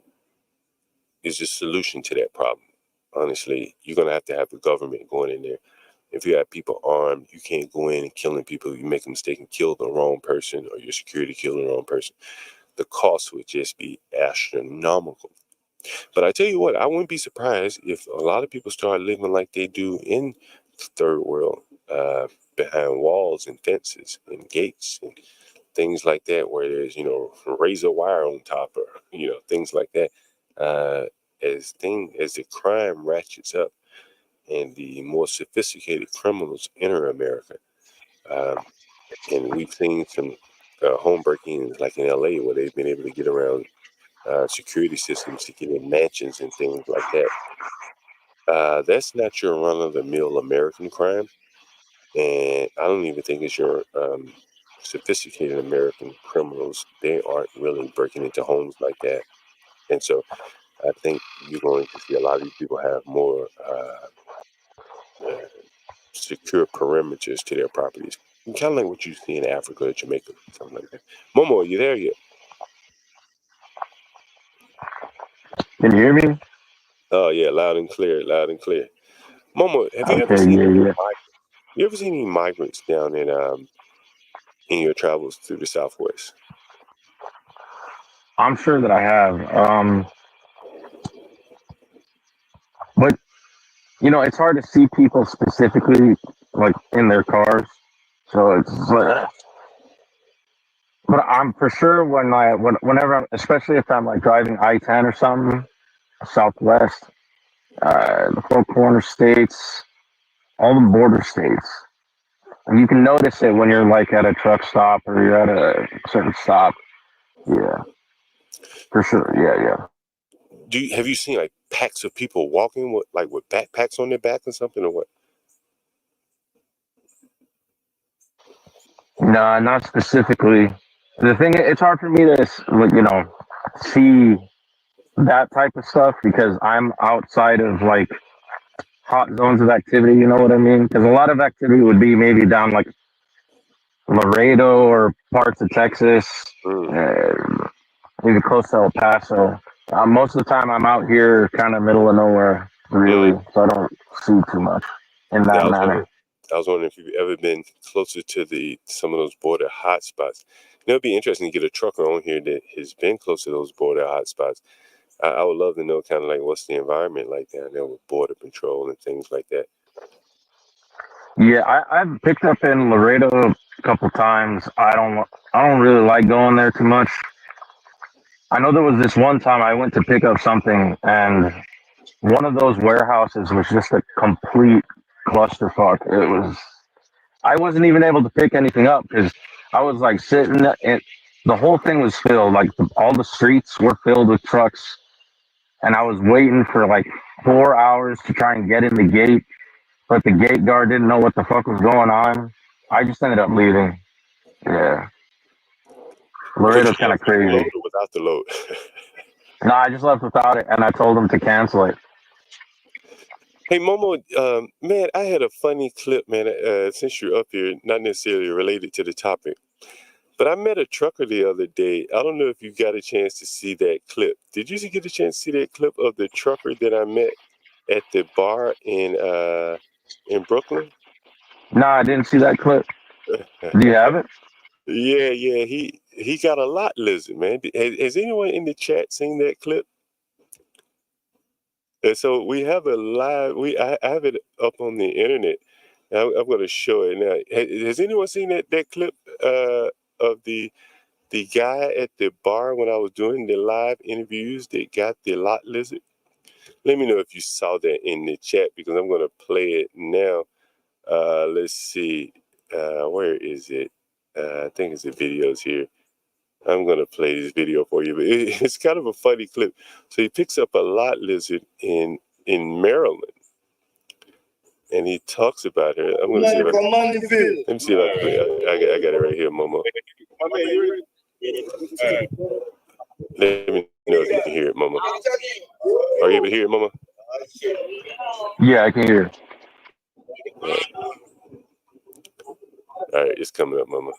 is the solution to that problem. Honestly, you're going to have the government going in there. If you have people armed, you can't go in and killing people. You make a mistake and kill the wrong person, or your security kill the wrong person. The cost would just be astronomical. But I tell you what, I wouldn't be surprised if a lot of people start living like they do in the third world, behind walls and fences and gates and things like that, where there's, razor wire on top, or, things like that. As the crime ratchets up and the more sophisticated criminals enter America, and we've seen some home break-ins like in LA, where they've been able to get around security systems to get in mansions and things like that. That's not your run-of-the-mill American crime, and I don't even think it's your sophisticated American criminals. They aren't really breaking into homes like that, and so I think you're going to see a lot of these people have more secure perimeters to their properties, kind of like what you see in Africa or Jamaica, something like that. Momo, are you there yet? Can you hear me? Oh yeah, loud and clear, loud and clear. Momo, have you ever Okay, seen yeah. any migrants down in your travels through the Southwest? I'm sure that I have. But it's hard to see people specifically like in their cars. So it's like, but I'm for sure whenever, especially if I'm like driving I-10 or something, Southwest, the Four Corner states, all the border states. And you can notice it when you're like at a truck stop or you're at a certain stop. Yeah, for sure. Yeah. Have you seen like packs of people walking with backpacks on their back or something, or what? No, not specifically. The thing, it's hard for me to see that type of stuff because I'm outside of like hot zones of activity. You know what I mean? Because a lot of activity would be maybe down like Laredo or parts of Texas, Mm. even close to El Paso. Most of the time, I'm out here, kind of middle of nowhere, really, so I don't see too much in Yeah, that manner. I was wondering if you've ever been closer to some of those border hotspots. It'd be interesting to get a trucker on here that has been close to those border hotspots. I would love to know kind of like what's the environment like down there with border patrol and things like that. Yeah, I've picked up in Laredo a couple times. I don't really like going there too much. I know there was this one time I went to pick up something, and one of those warehouses was just a complete clusterfuck. I wasn't even able to pick anything up because I was like sitting, and the whole thing was filled. Like all the streets were filled with trucks, and I was waiting for like 4 hours to try and get in the gate, but the gate guard didn't know what the fuck was going on. I just ended up leaving. Yeah. Laredo's kind of crazy. Load or without the load? No, I just left without it, and I told them to cancel it. Hey, Momo, man, I had a funny clip, man, since you're up here, not necessarily related to the topic. But I met a trucker the other day. I don't know if you got a chance to see that clip. Did you get a chance to see that clip of the trucker that I met at the bar in Brooklyn? No, I didn't see that clip. Do you have it? Yeah. He got a lot lizard, man. Has anyone in the chat seen that clip? And so we have a live. I have it up on the internet. I'm going to show it now. Has anyone seen that clip of the guy at the bar when I was doing the live interviews that got the lot lizard? Let me know if you saw that in the chat because I'm going to play it now. Let's see. Where is it? I think it's the videos here. I'm going to play this video for you, but it's kind of a funny clip. So he picks up a lot lizard in Maryland, and he talks about her. I'm going to see if let me see if I can play it. I got it right here, Momo. Let me know if you can hear it, Momo. Are you able to hear it, Momo? Yeah, I can hear it. All right, it's coming up, Momo.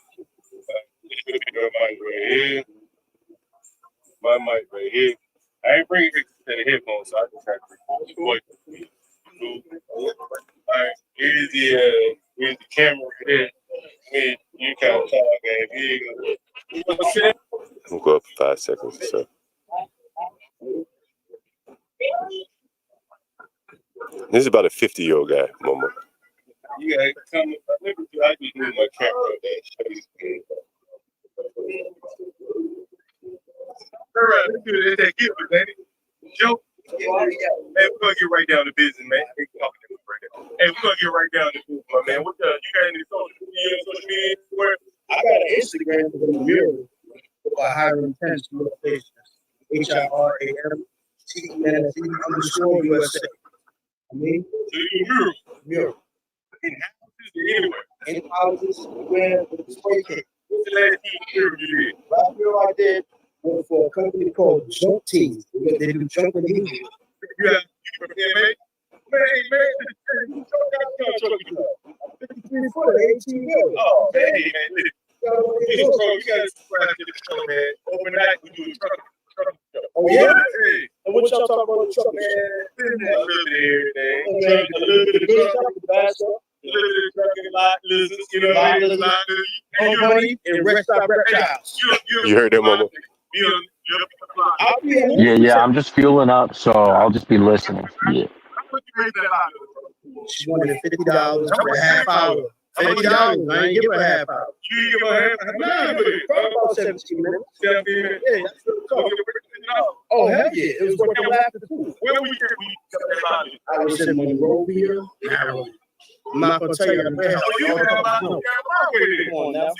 My mic right here. I ain't bringing it to the headphones, so I just have to record the voice. All right, here's the camera right here. You kind of talk, and I'm gonna go up for 5 seconds or so. This is about a 50-year-old guy, Momo. You gotta come. I just move my camera. All right, let's do this. That gift, man. Joe. Hey, we're gonna get right down to business, man. Hey, we're gonna get right down to business, my man. What you got any social media? Where? I got an Instagram with a mural by Hiram Intense Motivations. HIRAM TNC_USA. I mean, So you mural. in houses anywhere. In houses, where with the spray can. What's the last mural you did? Last mural I did was for a company called Junk Team. They do junk and media. You got man. Man, you 53 foot, 18 years. Oh, man. You gotta subscribe to the show, man. Overnight, we do a truck. Oh, yeah? Hey. And what y'all talking about the truck, man? A little bit of everything. A little bit of good stuff. The bad stuff. A little bit of trucking, a lot lizards, you know what I mean? Home money and rest stop reptiles. You heard that, Mama? Yeah, I'm just fueling up, so I'll just be listening. Yeah. She wanted $50 for a half hour. $50, I ain't give her a half hour. You give her a half hour? About 17 minutes. 17 minutes? Yeah, that's what oh, hell yeah. It was working after too. Where were you? I was in Monrovia, Maryland. I'm not going to tell you the warehouse. Come on now.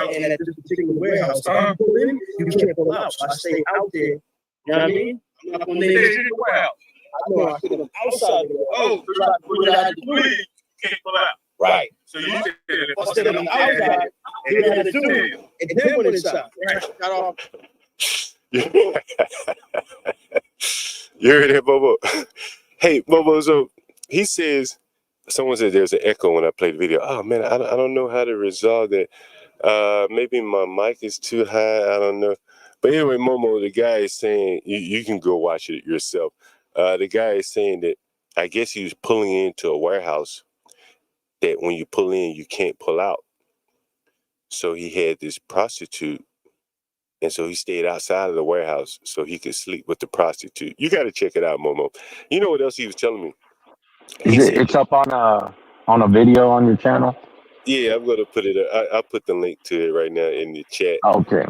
And at this particular warehouse, you pull in, you can't pull out. So I stayed out there. You know what I mean? I'm not going to name the warehouse. I know I could have outside of it. Oh, you can't pull out. Right. So you stayed on the outside, then had to do it, and then went inside. Got off. You heard that, Bobo? Hey, Bobo, so he says Someone said there's an echo when I play the video. Oh man, I don't know how to resolve that. Maybe my mic is too high. I don't know. But anyway, Momo, the guy is saying you can go watch it yourself. The guy is saying that I guess he was pulling into a warehouse that when you pull in, you can't pull out. So he had this prostitute, and so he stayed outside of the warehouse so he could sleep with the prostitute. You got to check it out, Momo. You know what else he was telling me? It's up on a video on your channel? Yeah, I'm gonna put it. I'll put the link to it right now in the chat. Okay.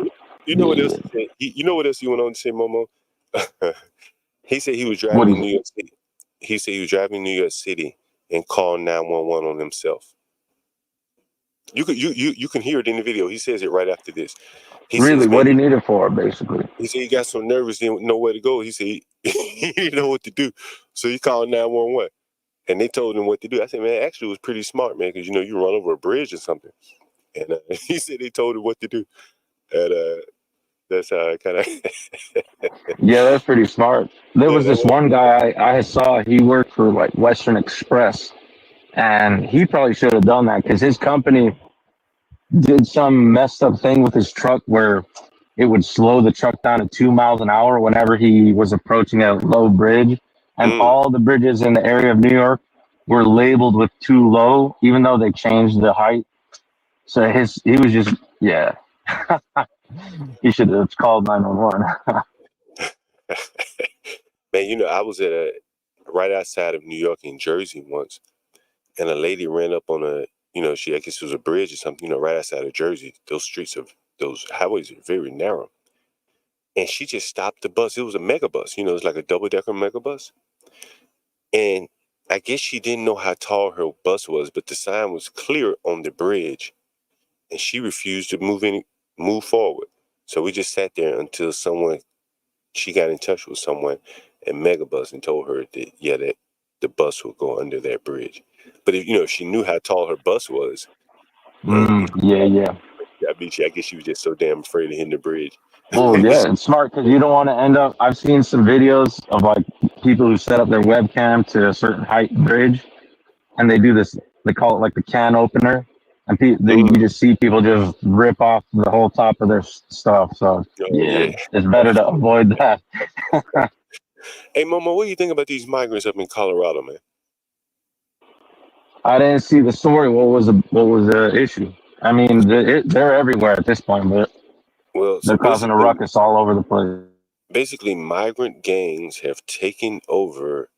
You know what else? You know what else he went on to say, Momo? He said he was What driving is in New York City. He said he was driving in New York City and called 911 on himself. You can hear it in the video. He says it right after this. He really says, what he needed for, basically? He said he got so nervous he didn't know where to go. He said he didn't know what to do, so he called 911, and they told him what to do. I said, man, actually, it was pretty smart, man, because you run over a bridge or something. And he said they told him what to do, and that's how I kind of. Yeah, that's pretty smart. There was this one guy I saw. He worked for like Western Express, and he probably should have done that because his company did some messed up thing with his truck where it would slow the truck down to 2 miles an hour whenever he was approaching a low bridge, and all the bridges in the area of New York were labeled with too low, even though they changed the height. So he was just, yeah. He should have called 911. Man, I was right outside of New York in Jersey once, and a lady ran up on I guess it was a bridge or something, right outside of Jersey. Those highways are very narrow. And she just stopped the bus. It was a mega bus, it's like a double-decker mega bus. And I guess she didn't know how tall her bus was, but the sign was clear on the bridge. And she refused to move forward. So we just sat there until she got in touch with someone at Megabus and told her that the bus would go under that bridge. But if she knew how tall her bus was, Yeah. I guess she was just so damn afraid of hitting the bridge. Well, yeah, it's smart because you don't want to end up. I've seen some videos of like people who set up their webcam to a certain height bridge, and they do this. They call it like the can opener, and you just see people just rip off the whole top of their stuff. So yeah, it's better to avoid that. Hey, Momo, what do you think about these migrants up in Colorado, man? I didn't see the story. What was the issue? I mean, they're everywhere at this point, but they're causing a ruckus all over the place. Basically, migrant gangs have taken over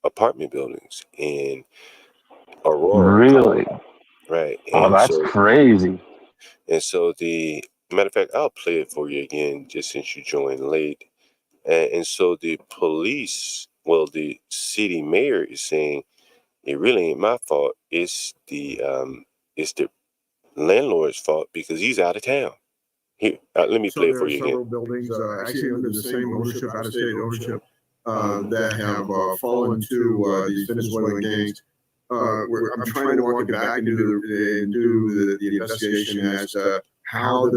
apartment buildings in Aurora. Really? Right. Oh, that's crazy. And so matter of fact, I'll play it for you again, just since you joined late. And so the police, the city mayor is saying it really ain't my fault. It's the landlord's fault because he's out of town. Here, let me play it for you again. Several buildings actually under the same ownership, out-of-state ownership, that have fallen to these Venezuelan gangs. I'm trying to walk it back and do the investigation as to how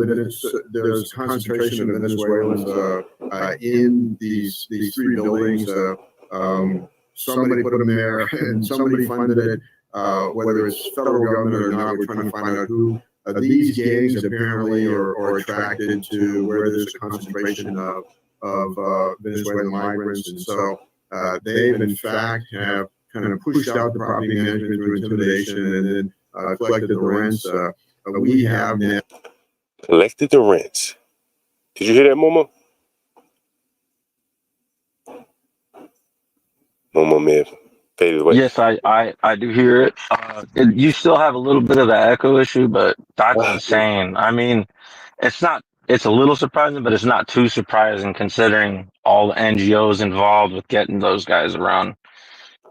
there's concentration of Venezuelans in these three buildings. Somebody put them there, and somebody funded it. Whether it's federal government or not, we're trying to find out who. These gangs apparently are attracted to where there's a concentration of Venezuelan migrants, and so they've in fact have kind of pushed out the property management through intimidation, and then collected the rents. We have now collected the rents. Did you hear that, Momo? Momo may have faded away. Yes, I do hear it. You still have a little bit of the echo issue, but that's insane. I mean, it's a little surprising, but it's not too surprising considering all the NGOs involved with getting those guys around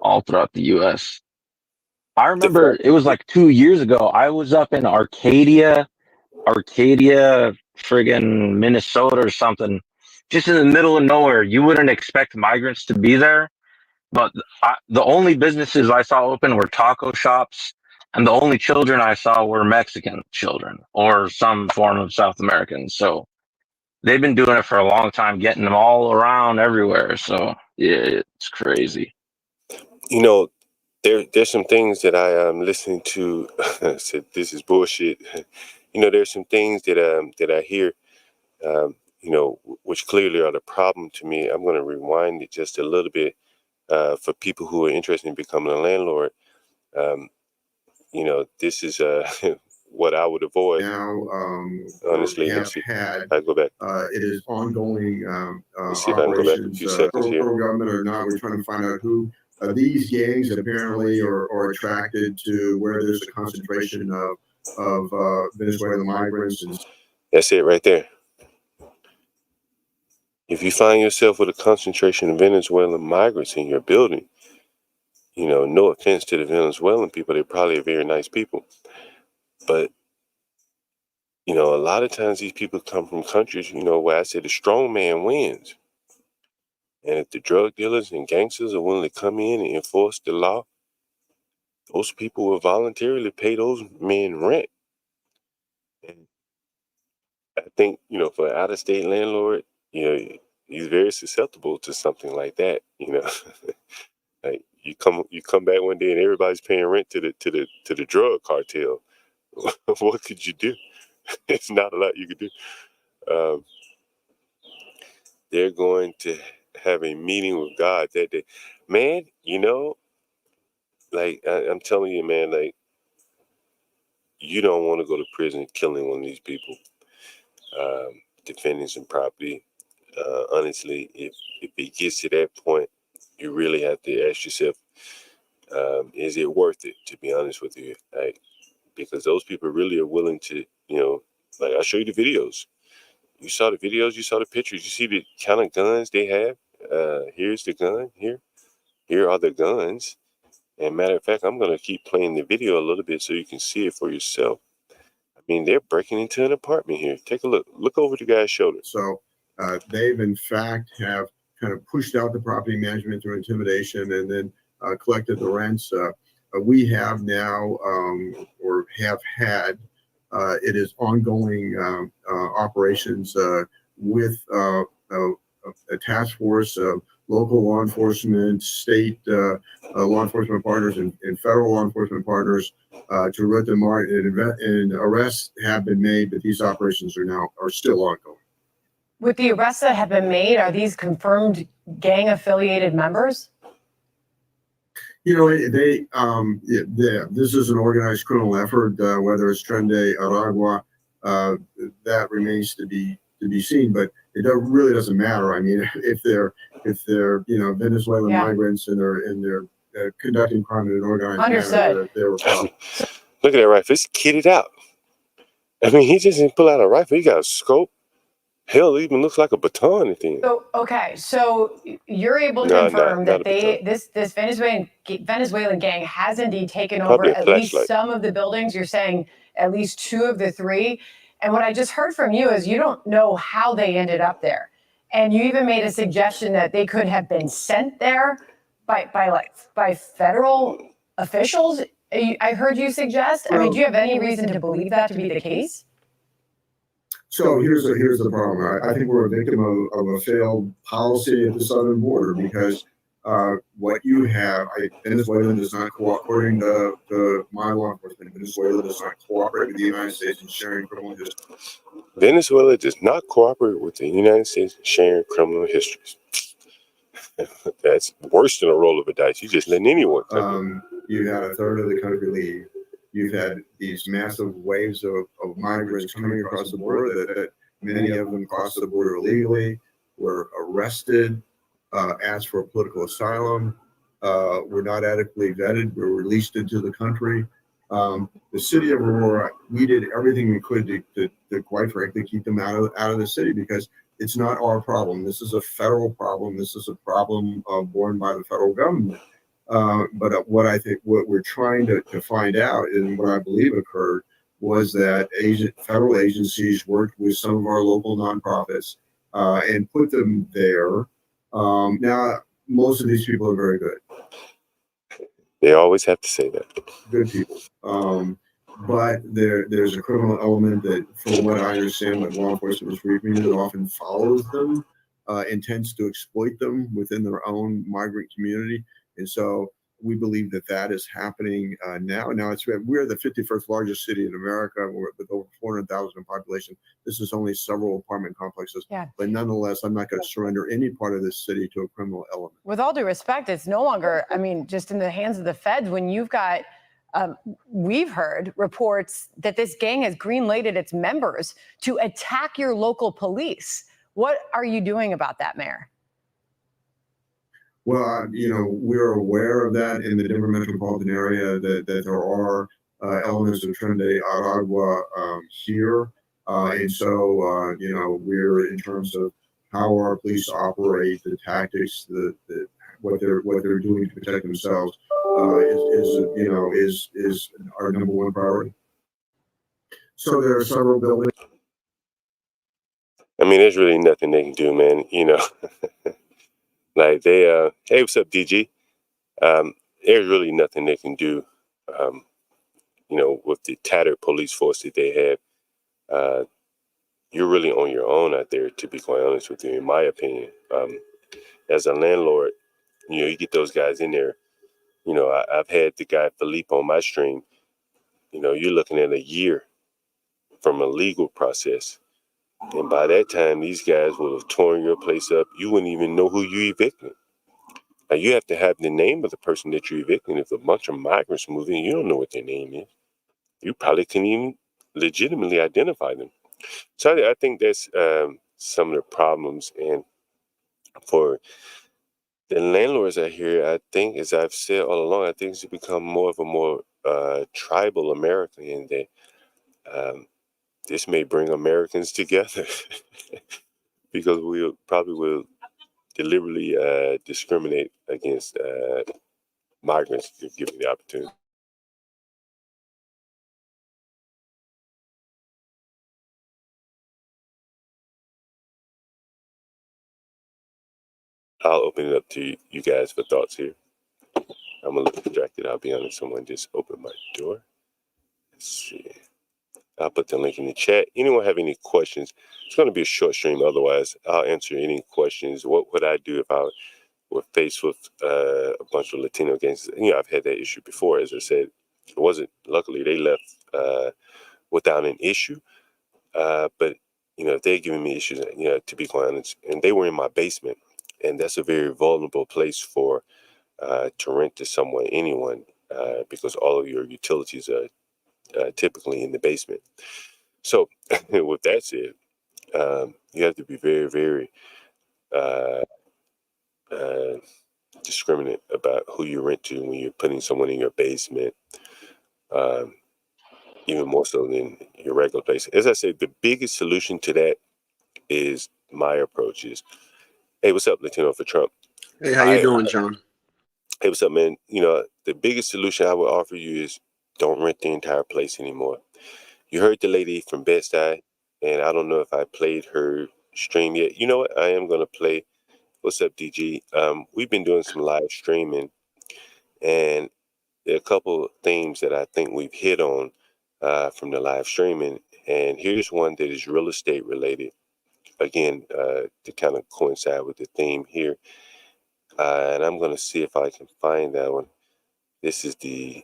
all throughout the U.S. I remember it was like 2 years ago. I was up in Arcadia, friggin' Minnesota or something, just in the middle of nowhere. You wouldn't expect migrants to be there. But the only businesses I saw open were taco shops, and the only children I saw were Mexican children or some form of South American. So they've been doing it for a long time, getting them all around everywhere. So yeah, it's crazy. there's some things that I am listening to. Said this is bullshit. There's some things that I hear, which clearly are the problem to me. I'm going to rewind it just a little bit for people who are interested in becoming a landlord. This is what I would avoid. Now, honestly, have let's see. had. I go back. It is ongoing Let's see if I can go back a operations, few seconds here. federal government or not. We're trying to find out who these gangs apparently are attracted to where there's a concentration of Venezuelan migrants. And that's it right there. If you find yourself with a concentration of Venezuelan migrants in your building, no offense to the Venezuelan people, they're probably very nice people. But, a lot of times these people come from countries, where I say the strong man wins. And if the drug dealers and gangsters are willing to come in and enforce the law, those people will voluntarily pay those men rent. And I think, for an out-of-state landlord, he's very susceptible to something like that. Like you come back one day and everybody's paying rent to the drug cartel. What could you do? It's not a lot you could do. They're going to have a meeting with God that day. Man, like I'm telling you, man, like you don't want to go to prison killing one of these people, defending some property. Honestly, if it gets to that point, you really have to ask yourself, is it worth it, to be honest with you? Like, because those people really are willing to, like I'll show you the videos. You saw the videos, you saw the pictures, you see the kind of guns they have. Here's the gun, here are the guns. And matter of fact, I'm going to keep playing the video a little bit so you can see it for yourself. I mean, they're breaking into an apartment here. Take a look. Look over the guy's shoulder. So they've in fact have kind of pushed out the property management through intimidation and then collected the rents. We have now or have had, it is ongoing operations with a task force of local law enforcement, state law enforcement partners, and federal law enforcement partners to root them out. And arrests have been made, but these operations are still ongoing. With the arrests that have been made, are these confirmed gang-affiliated members? This is an organized criminal effort. Whether it's Tren de Aragua, that remains to be seen. But it really doesn't matter. I mean, if they're Venezuelan migrants and they're conducting crime in an organized manner, they're Look at that rifle. It's kitted out. I mean, he just didn't pull out a rifle. He got a scope. Hell, it even looks like a baton at the end. So, okay, so you're able to confirm that this Venezuelan gang has indeed taken over at least some of the buildings. You're saying at least 2 of the 3. And what I just heard from you is you don't know how they ended up there. And you even made a suggestion that they could have been sent there by federal officials. I heard you suggest. I mean, do you have any reason to believe that to be the case? So here's the problem. I think we're a victim of a failed policy at the southern border because what you have, Venezuela does not cooperate, according to my law enforcement, Venezuela does not cooperate with the United States in sharing criminal history. Venezuela does not cooperate with the United States in sharing criminal histories. That's worse than a roll of a dice. You just letting anyone come in. You had a third of the country leave. You've had these massive waves of migrants coming across the border that many of them crossed the border illegally, were arrested, asked for political asylum, were not adequately vetted, were released into the country. The city of Aurora, we did everything we could to quite frankly keep them out of the city because it's not our problem. This is a federal problem. This is a problem borne by the federal government. But what we're trying to find out, and what I believe occurred, was that federal agencies worked with some of our local nonprofits and put them there. Now, most of these people are very good. They always have to say that. Good people. But there's a criminal element that, from what I understand, what law enforcement is briefing, it often follows them, intends to exploit them within their own migrant community. And so We believe that that is happening now. Now we're the 51st largest city in America with over 400,000 in population. This is only several apartment complexes. Yeah. But nonetheless, I'm not going to surrender any part of this city to a criminal element. With all due respect, it's no longer, I mean, just in the hands of the feds when you've got, we've heard reports that this gang has green-lighted its members to attack your local police. What are you doing about that, Mayor? Well, we're aware of that in the Denver metropolitan area, that there are elements of Trinidad Aragua here. And so, we're in terms of how our police operate, the tactics, what they're doing to protect themselves is our number one priority. So there are several buildings. I mean, there's really nothing they can do, man. Like they, hey, what's up, DG? There's really nothing they can do, with the tattered police force that they have. You're really on your own out there, to be quite honest with you, in my opinion. As a landlord, you get those guys in there. I've had the guy Philippe on my stream. You're looking at a year from a legal process. And by that time, these guys will have torn your place up. You wouldn't even know who you evicted. Now, you have to have the name of the person that you're evicting. If a bunch of migrants move in, you don't know what their name is. You probably can't even legitimately identify them. So I think that's some of the problems. And for the landlords out here, I think, as I've said all along, I think it's become more of a more tribal America, in that this may bring Americans together because we probably will deliberately discriminate against migrants if given the opportunity. I'll open it up to you guys for thoughts here. I'm a little distracted, I'll be honest. Someone just opened my door. Let's see. I'll put the link in the chat. Anyone have any questions? It's going to be a short stream. Otherwise, I'll answer any questions. What would I do if I were faced with a bunch of Latino gangs? I've had that issue before. As I said, it wasn't, luckily they left without an issue. But, if they're giving me issues, to be quite honest, and they were in my basement, and that's a very vulnerable place to rent to someone, anyone, because all of your utilities are typically in the basement. So with that said, you have to be very, very discriminate about who you rent to when you're putting someone in your basement, even more so than your regular place. As I said, the biggest solution to that is my approach is, hey, what's up, Latino for Trump? Hey, how you doing, John? Hey, what's up, man? The biggest solution I would offer you is don't rent the entire place anymore. You heard the lady from Bed-Stuy, and I don't know if I played her stream yet. You know what? I am going to play. What's up, DG? We've been doing some live streaming, and there are a couple of themes that I think we've hit on from the live streaming. And here's one that is real estate related. Again, to kind of coincide with the theme here. And I'm going to see if I can find that one. This is the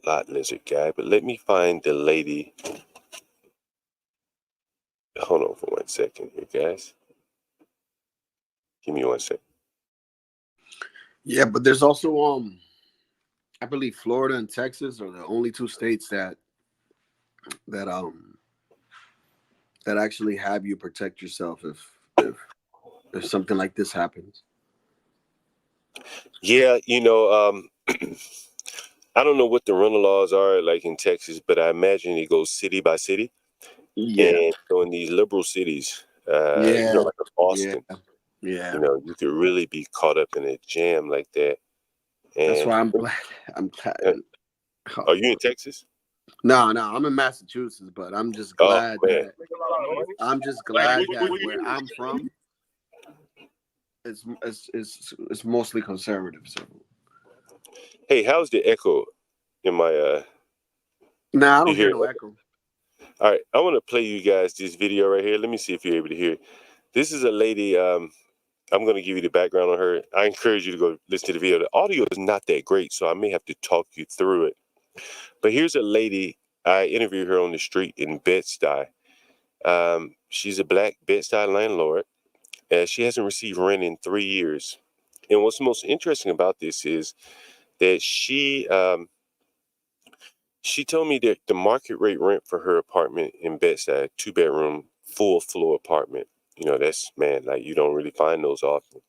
lot lizard guy, but let me find the lady. Hold on for 1 second here, guys. Give me 1 second. Yeah, but there's also I believe Florida and Texas are the only two states that actually have you protect yourself if something like this happens. Yeah, I don't know what the rental laws are like in Texas, but I imagine it goes city by city. Yeah. And so in these liberal cities, like Austin, you could really be caught up in a jam like that. And that's why I'm glad. Are you in Texas? No, I'm in Massachusetts, but I'm just glad that where I'm from, it's mostly conservative. So. Hey, how's the echo in my Nah, I don't hear no echo. All right, I want to play you guys this video right here. Let me see if you're able to hear. This is a lady. I'm going to give you the background on her. I encourage you to go listen to the video. The audio is not that great, so I may have to talk you through it. But here's a lady. I interviewed her on the street in Bed-Stuy. She's a black Bed-Stuy landlord. She hasn't received rent in 3 years. And what's most interesting about this is that she told me that the market rate rent for her apartment in Bed-Stuy, 2-bedroom, full floor apartment. You know, that's, man, like you don't really find those often.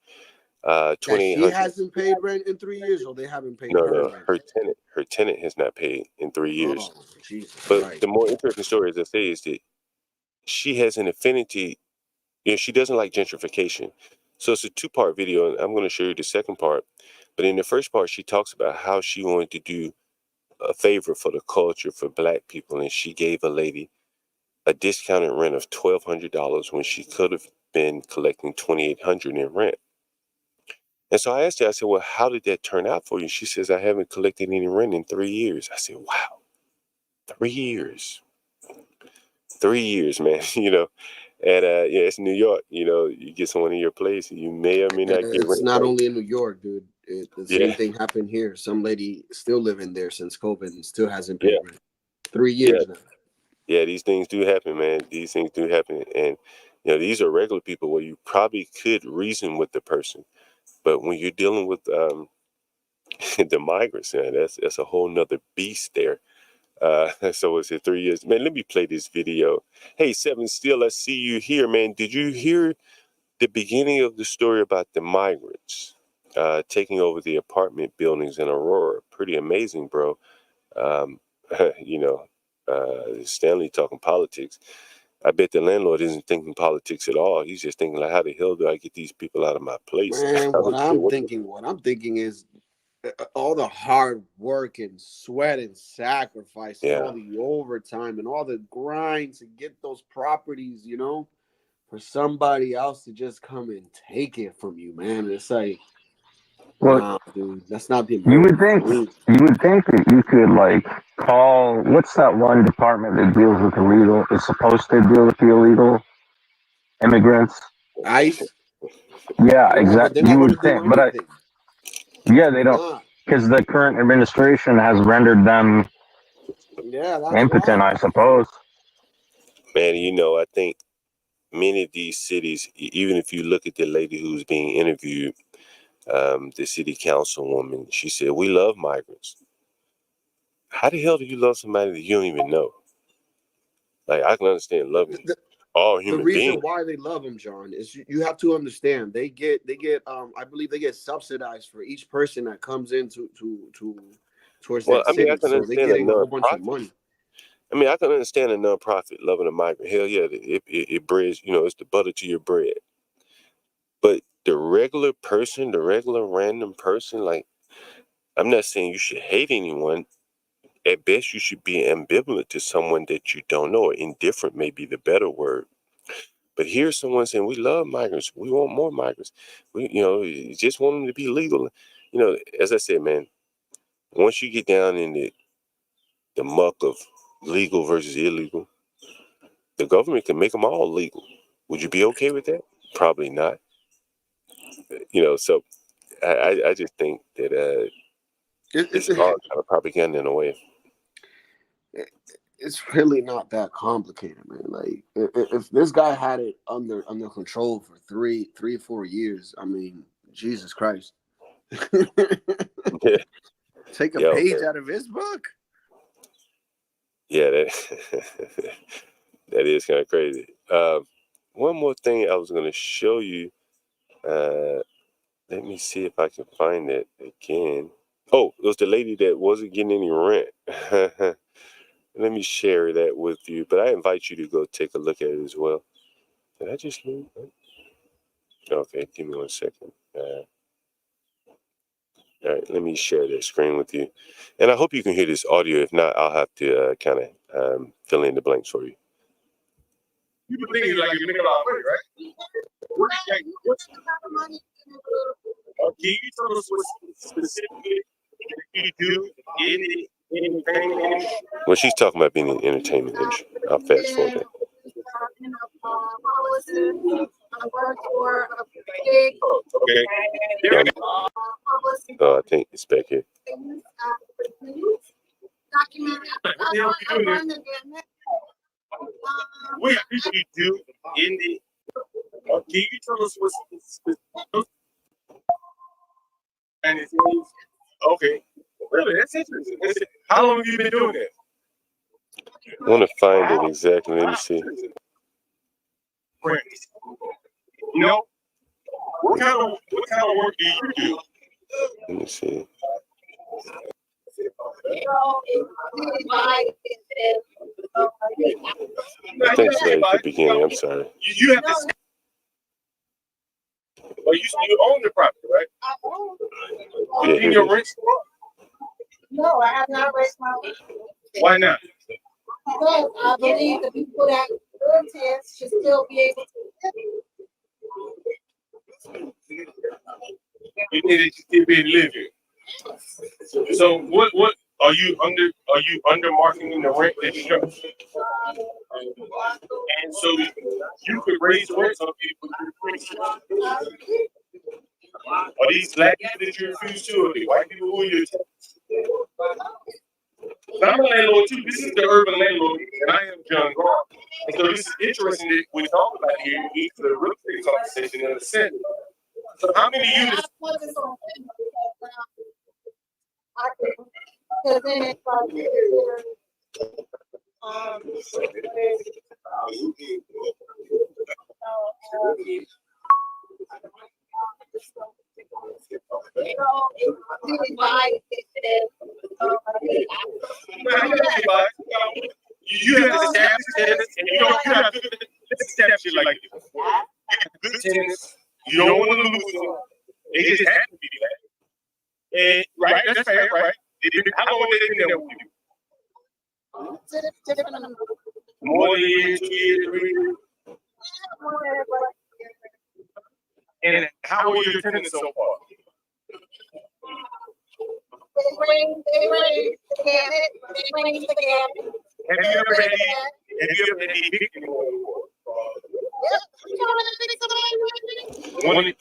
That she 2,800. hasn't paid rent in 3 years, or they haven't paid No, her no, rent. her tenant has not paid in 3 years. Oh, Jesus But Christ. the more interesting story, as I say, is that she has an affinity. You know, she doesn't like gentrification. So it's a 2-part video, and I'm going to show you the second part. But in the first part, she talks about how she wanted to do a favor for the culture for black people, and she gave a lady a discounted rent of $1,200 when she could have been collecting $2,800 in rent. And so I asked her, I said, well, how did that turn out for you? She says, I haven't collected any rent in 3 years. I said, wow, 3 years. 3 years, man, you know. And yeah, it's New York, you know, you get someone in your place, you may or may not get It's rent. not only in New York, dude. The same Yeah. thing happened here. Some lady still living there since COVID and still hasn't Yeah. paid rent. 3 years now. Yeah, these things do happen, man. These things do happen. And, you know, these are regular people where you probably could reason with the person. But when you're dealing with the migrants, man, that's a whole nother beast there. So it's 3 years. Man, let me play this video. Hey, Seven Steel, I see you here, man. Did you hear the beginning of the story about the migrants taking over the apartment buildings in Aurora? Pretty amazing, bro. You know, Stanley talking politics. I bet the landlord isn't thinking politics at all. He's just thinking, like, how the hell do I get these people out of my place? Man, what I'm thinking is all the hard work and sweat and sacrifice and all the overtime and all the grind to get those properties, you know, for somebody else to just come and take it from you, man. It's like, Well, nah, dude, that's not the you would American think dream. that you could like call, what's that one department that deals with illegal, is supposed to deal with the illegal immigrants? ICE? Yeah, But exactly. they're not You going would to do think, but anything. they don't, because the current administration has rendered them impotent, I suppose. Man, you know, I think many of these cities, even if you look at the lady who's being interviewed, the city councilwoman, she said, we love migrants. How the hell do you love somebody that you don't even know? Like, I can understand loving all human The reason beings. why they love them, John, is you have to understand they get I believe they get subsidized for each person that comes in towards that city. I can So they're understand getting a whole bunch of nonprofit. money. I mean, I can understand a nonprofit loving a migrant. Hell yeah, it breads, you know, it's the butter to your bread. But the regular person, the regular random person, like, I'm not saying you should hate anyone. At best, you should be ambivalent to someone that you don't know, or indifferent may be the better word. But here's someone saying, we love migrants. We want more migrants. We, you know, you just want them to be legal. You know, as I said, man, once you get down in the muck of legal versus illegal, the government can make them all legal. Would you be okay with that? Probably not. You know, so I just think that it's all kind of propaganda in a way. It's really not that complicated, man. Like if this guy had it under control for three or 4 years, I mean, Jesus Christ. Take a page out of his book. Yeah, that that is kind of crazy. One more thing I was going to show you. Let me see if I can find it again. Oh, it was the lady that wasn't getting any rent. Let me share that with you. But I invite you to go take a look at it as well. Did I just leave? Okay, give me 1 second. All right, let me share that screen with you. And I hope you can hear this audio. If not, I'll have to kind of fill in the blanks for you. You believe like you make a lot of money, right? What's money? Can you tell us what specifically you do in the entertainment industry? Well, she's talking about being in the entertainment industry. I'll fast forward that. I work for a big Okay. I think it's back here. document. I run the business. What did you do in the? Can you tell us what's and it's okay? Really, that's interesting. How long have you been doing that? I want to find it exactly. Let me see. No. What kind of work do you do? Let me see. I think it's right at the beginning. I'm sorry. You have this. Oh, you own the property, right? Yeah, in your rent? No, I have not raised my rent. Why not? Because I believe the people that live here should still be able to. You need to still be living. So what are you under marketing the rent that you know? And so you could raise rent on people. Are these black people that you refuse to, or the white people who are your tenants? I'm a landlord too. This is the urban landlord, and I am John Galt. And so this is interesting that we talk about here is the real estate conversation in the center. So how many units? You have established tenants, and you have to establish it like this. You have good tenants. You don't want to lose them. They just have to be that. And right, that's fair, right? How long have they been there with you? More than a year, 2 years, 3 years. And how are your tenants so far? They bring the cabinet. They bring the cabinet. Have you ever had any eviction?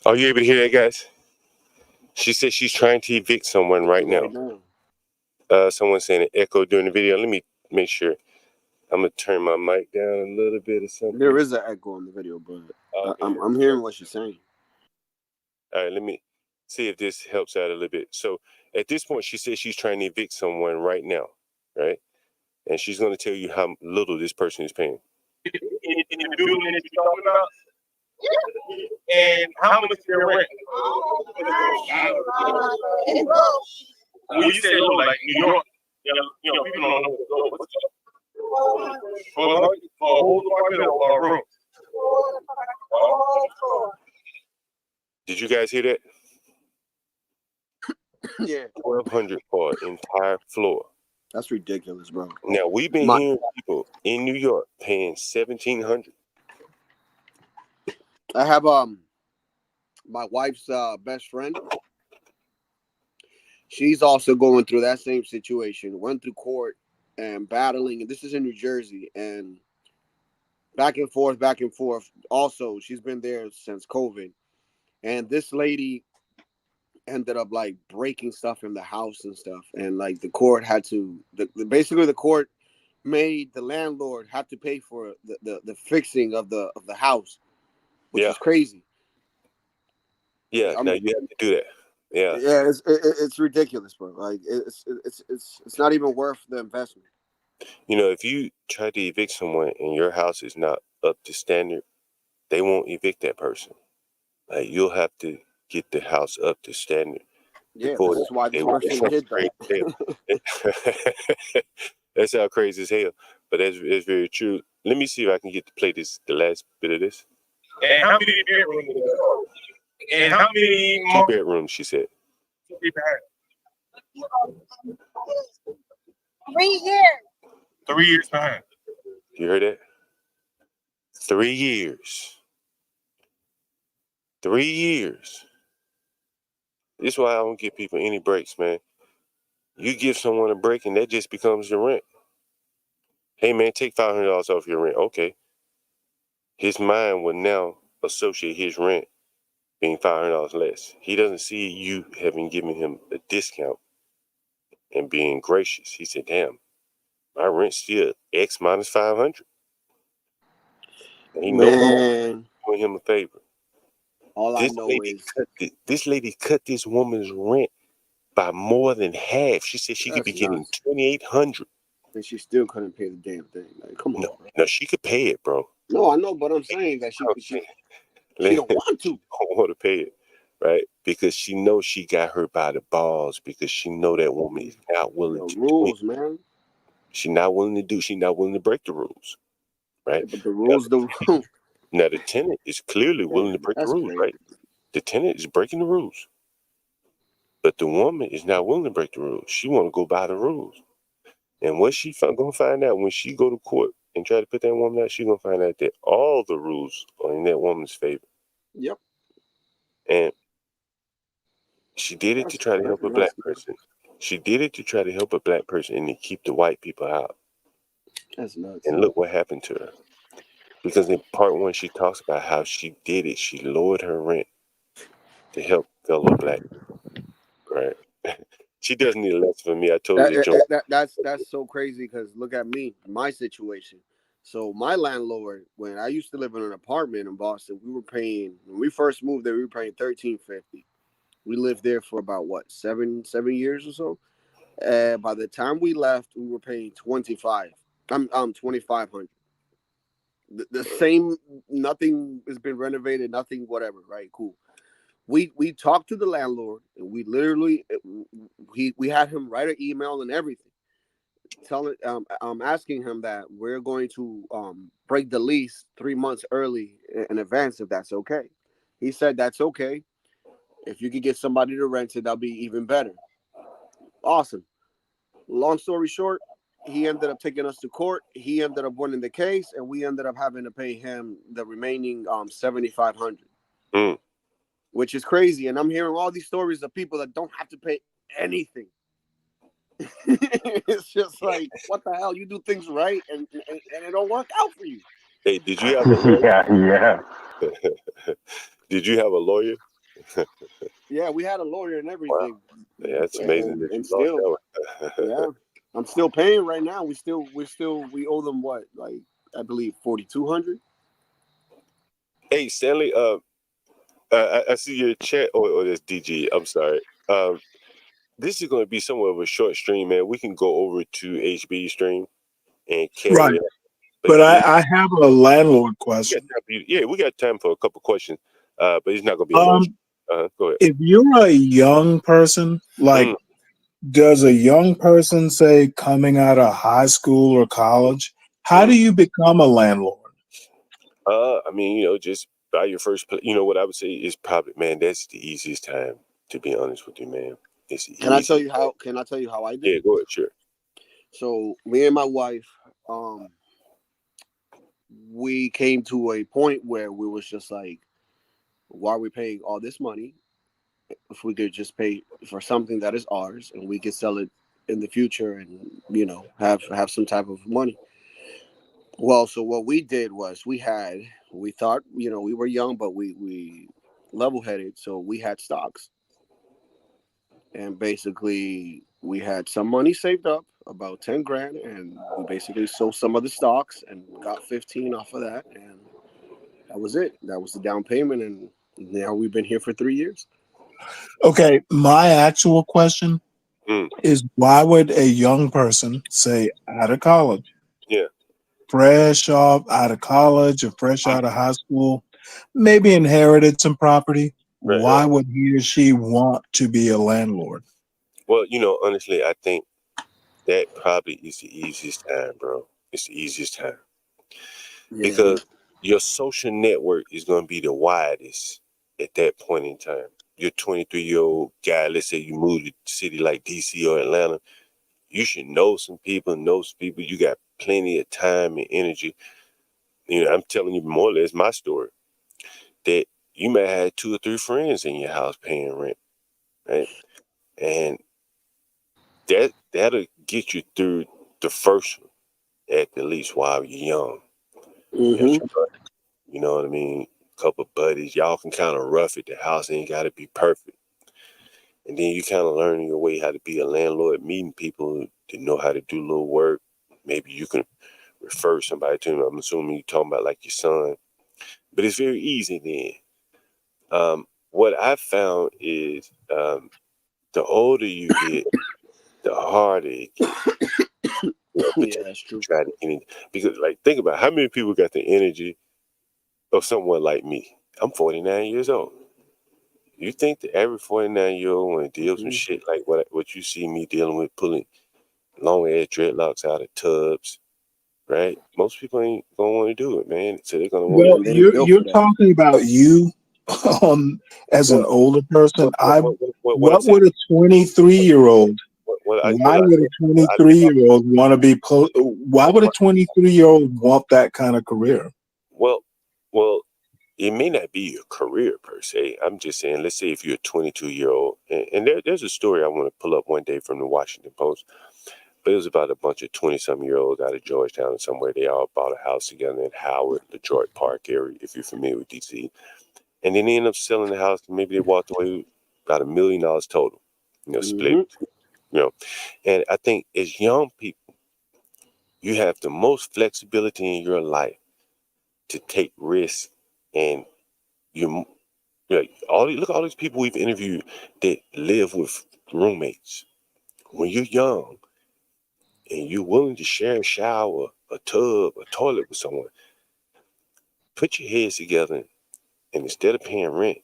Are you able to hear that, guys? She said she's trying to evict someone right now. Someone saying an echo during the video. Let me make sure. I'm gonna turn my mic down a little bit or something. There is an echo on the video, but I'm hearing what she's saying. All right, let me see if this helps out a little bit. So at this point, she says she's trying to evict someone right now, right? And she's going to tell you how little this person is paying. In the building that you're talking about? And how much is their rent? When you say low, like New York, people don't know what's low. For a whole apartment or a room? Did you guys hear that? Yeah. $1,200 for an entire floor. That's ridiculous, bro. Now we've been hearing people in New York paying $1,700. I have my wife's best friend. She's also going through that same situation. Went through court and battling, and this is in New Jersey, and back and forth. Also, she's been there since COVID, and this lady ended up like breaking stuff in the house and stuff, and like the court had to basically the court made the landlord have to pay for the fixing of the house, which is crazy. Yeah, now you have to do that. Yeah, it's ridiculous, bro. Like it's not even worth the investment. You know, if you try to evict someone and your house is not up to standard, they won't evict that person. Like you'll have to get the house up to standard. Yeah, that's why this person did that. That sounds crazy as hell, but it's very true. Let me see if I can get to play the last bit of this. And how many bedrooms? And how many more? 2 bedrooms, she said. 3 years. 3 years behind. You heard that? 3 years. 3 years. This is why I don't give people any breaks, man. You give someone a break and that just becomes your rent. Hey, man, take $500 off your rent. Okay. His mind will now associate his rent being $500 less. He doesn't see you having given him a discount and being gracious. He said, damn, my rent's still X minus 500. And he no longer doing him a favor. All I know is this lady cut this woman's rent by more than half. She said she could be getting $2,800. And she still couldn't pay the damn thing. Like, come on. No, she could pay it, bro. No, I know, but I'm saying that she don't want to. She don't want to pay it, right? Because she knows she got her by the balls, because she know that woman is not willing to rules, man. She's not willing to break the rules, right? Yeah, but the rules, the rules. Now the tenant is clearly willing to break the rules, right? The tenant is breaking the rules, but the woman is not willing to break the rules. She want to go by the rules, and what she gonna find out when she go to court and try to put that woman out, she gonna find out that all the rules are in that woman's favor. Yep. And she did it to try to help a black person. She did it to try to help a black person and to keep the white people out. That's nuts. And look what happened to her. Because in part one, she talks about how she did it. She lowered her rent to help fellow black people, right? She doesn't need a lesson from me. I told you, John. That's so crazy, because look at me, my situation. So my landlord, when I used to live in an apartment in Boston, when we first moved there, we were paying $13.50. We lived there for about seven years or so. By the time we left, we were paying $2,500. The same, nothing has been renovated, nothing, whatever, right? Cool. We talked to the landlord, and we literally we had him write an email and everything, asking him that we're going to break the lease 3 months early in advance, if that's okay. He said that's okay. If you could get somebody to rent it, that'll be even better. Awesome. Long story short, he ended up taking us to court. He ended up winning the case, and we ended up having to pay him the remaining $7,500, which is crazy. And I'm hearing all these stories of people that don't have to pay anything. It's just like, what the hell? You do things right, and it don't work out for you. Hey, did you have a lawyer? Yeah. Did you have a lawyer? Yeah, we had a lawyer and everything. Wow. Yeah, that's amazing that you lost that one. Yeah, I'm still paying right now. We owe them what, like, I believe $4,200. Hey, Stanley, I see your chat. Oh, that's DG. I'm sorry. This is going to be somewhat of a short stream, man. We can go over to HB stream and carry it. But I have a landlord question. Yeah, we got time for a couple questions, but it's not going to be a long. Go ahead. If you're a young person, like, does a young person, say, coming out of high school or college, how do you become a landlord? I mean, just buy your first place. What I would say is probably, man, that's the easiest time, to be honest with you, man. It's Can I tell you how I did? Yeah, go ahead, sure. So me and my wife, we came to a point where we was just like, why are we paying all this money if we could just pay for something that is ours, and we could sell it in the future and have some type of money? Well, so what we did was we thought, we were young, but we level-headed, so we had stocks. And basically we had some money saved up, about 10 grand, and we basically sold some of the stocks and got 15 off of that, and that was it. That was the down payment, and now we've been here for 3 years. Okay, my actual question is, why would a young person, say, out of college, fresh out of college or fresh out of high school, maybe inherited some property, why would he or she want to be a landlord? Well, honestly, I think that probably is the easiest time, bro. It's the easiest time. Yeah. Because your social network is going to be the widest at that point in time. You're a 23-year-old guy, let's say you move to a city like DC or Atlanta, you should know some people. You got plenty of time and energy. I'm telling you more or less my story, that you may have 2 or 3 friends in your house paying rent, right? And that'll get you through the first one, at the least, while you're young. You know what I mean? couple of buddies. Y'all can kind of rough it. The house ain't got to be perfect. And then you kind of learn your way how to be a landlord, meeting people that know how to do a little work. Maybe you can refer somebody to them. I'm assuming you're talking about like your son. But it's very easy then. What I found is the older you get, the harder it gets. Yeah, that's true. Try to get in, because, like, think about how many people got the energy of someone like me. I'm 49 years old. You think the average 49-year-old want to deal with some shit like what you see me dealing with, pulling long ass dreadlocks out of tubs, right? Most people ain't gonna want to do it, man. So they're gonna want Well, to. you're talking about you as an older person. What would a 23-year-old? Why would a 23-year-old want to be? Why would a 23-year-old want that kind of career? Well, it may not be a career per se. I'm just saying, let's say if you're a 22-year-old, and there's a story I want to pull up one day from the Washington Post, but it was about a bunch of 20-some-year-olds out of Georgetown or somewhere. They all bought a house together in Howard, Detroit Park area, if you're familiar with D.C. And then they ended up selling the house, and maybe they walked away with about $1 million total, split, And I think as young people, you have the most flexibility in your life to take risks, and look at all these people we've interviewed that live with roommates. When you're young and you're willing to share a shower, a tub, a toilet with someone, put your heads together, and instead of paying rent,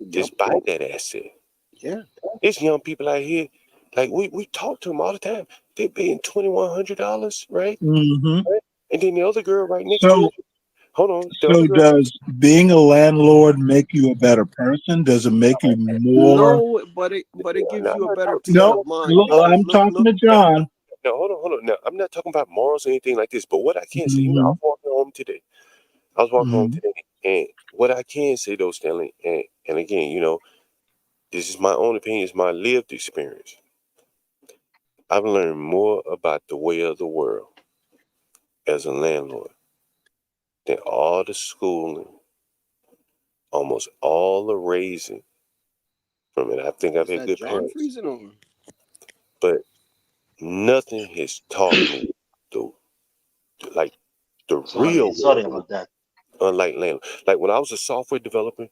just buy that asset. Yeah. There's young people out here, like we talk to them all the time. They're paying $2,100, right? Mm-hmm. Right? And then the other girl right next So, to it. Hold on. So does being a landlord make you a better person? Does it make you more? No, but it gives you a better peace of mind. I'm talking to John. No, hold on. Now, I'm not talking about morals or anything like this, but what I can say, I was walking home today. And what I can say, though, Stanley, and again, this is my own opinion, it's my lived experience. I've learned more about the way of the world as a landlord than all the schooling, almost all the raising from it. I think I've had good parents. But nothing has taught me the real Sorry about that. Unlike landlord. Like when I was a software developer,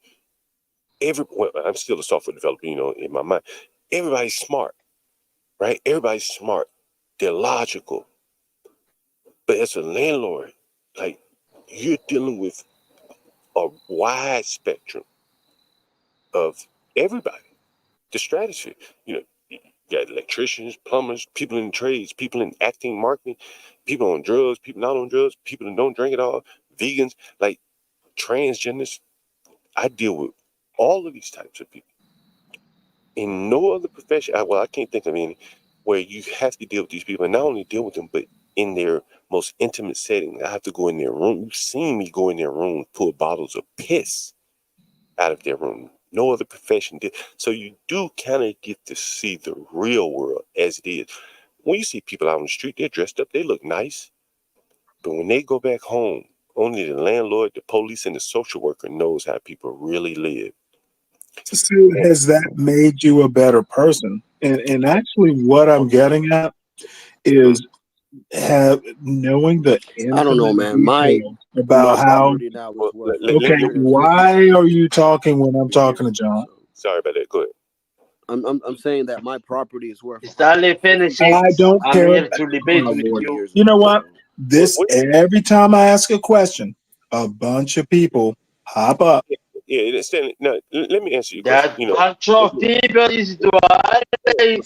I'm still a software developer, in my mind. Everybody's smart, right? Everybody's smart. They're logical. But as a landlord, like, you're dealing with a wide spectrum of everybody. The strategy, you got electricians, plumbers, people in trades, people in acting, marketing, people on drugs, people not on drugs, people that don't drink at all, vegans, like transgenders. I deal with all of these types of people. In no other profession, I can't think of any, where you have to deal with these people, and not only deal with them, but in their most intimate setting. I have to go in their room. You've seen me go in their room, pull bottles of piss out of their room. No other profession did. So you do kind of get to see the real world as it is. When you see people out on the street, they're dressed up, they look nice. But when they go back home, only the landlord, the police, and the social worker knows how people really live. So has that made you a better person? And actually what I'm getting at is knowing the I don't know, man. My how property now is worth why are you talking when I'm talking to John? Sorry about that. Go ahead. I'm saying that my property is worth. Stanley, finish it. I don't I'm care. here to debate with you. You know what? Every time I ask a question, a bunch of people hop up. Yeah, Stanley, no, let me answer you. That bunch of people is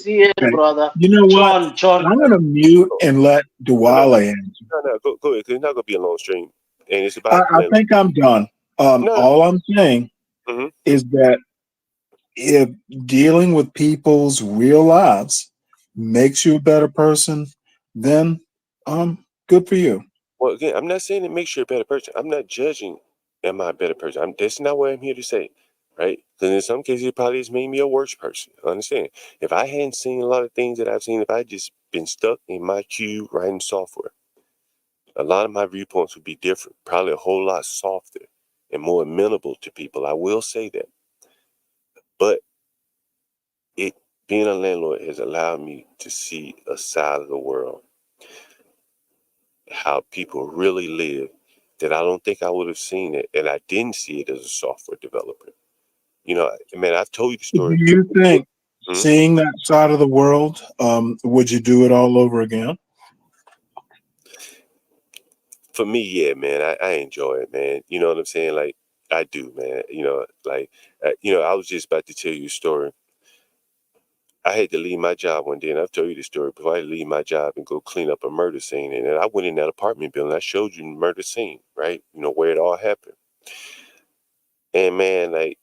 here, brother. You know what? John. I'm going to mute and let Dwale answer. No, go ahead, because it's not going to be a long stream. And it's about. I think I'm done. All I'm saying is that if dealing with people's real lives makes you a better person, then good for you. Well, again, I'm not saying it makes you a better person. I'm not judging, am I a better person? That's not what I'm here to say, right? Because in some cases, it probably has made me a worse person. Understand? If I hadn't seen a lot of things that I've seen, if I just been stuck in my cube writing software, a lot of my viewpoints would be different, probably a whole lot softer and more amenable to people. I will say that. But being a landlord has allowed me to see a side of the world, how people really live, that I don't think I would have seen it, and I didn't see it as a software developer. You know, man, I've told you the story. Do you think seeing that side of the world, would you do it all over again? For me, yeah, man, I enjoy it, man. You know what I'm saying? Like, I do, man. You know, like, I was just about to tell you a story. I had to leave my job one day, and I've told you the story before. I had to leave my job and go clean up a murder scene. And then I went in that apartment building. I showed you the murder scene, right? You know, where it all happened. And, man, like,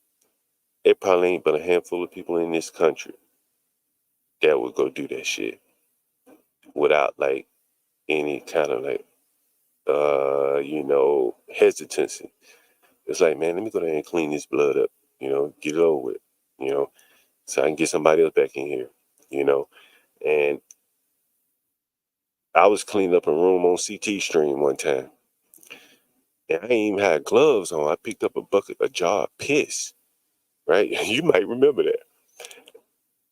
it probably ain't but a handful of people in this country that would go do that shit without, like, any kind of, like, hesitancy. It's like, man, let me go there and clean this blood up, get it over with, so I can get somebody else back in here, And I was cleaning up a room on CT stream one time, and I ain't even had gloves on. I picked up a jar of piss, right? You might remember that.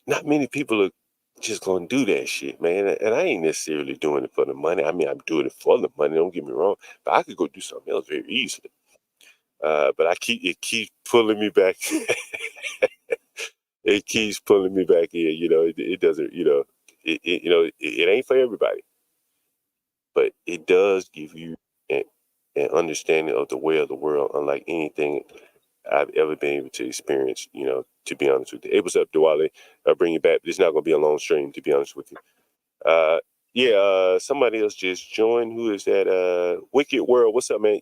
Not many people are just gonna do that shit, man. And I ain't necessarily doing it for the money. I mean, I'm doing it for the money, don't get me wrong, but I could go do something else very easily. But it keeps pulling me back. It keeps pulling me back in. It doesn't. It ain't for everybody, but it does give you an understanding of the way of the world, unlike anything I've ever been able to experience. To be honest with you. Hey, what's up, Diwali? I'll bring you back. It's not gonna be a long stream, to be honest with you. Somebody else just joined. Who is that? Wicked World. What's up, man?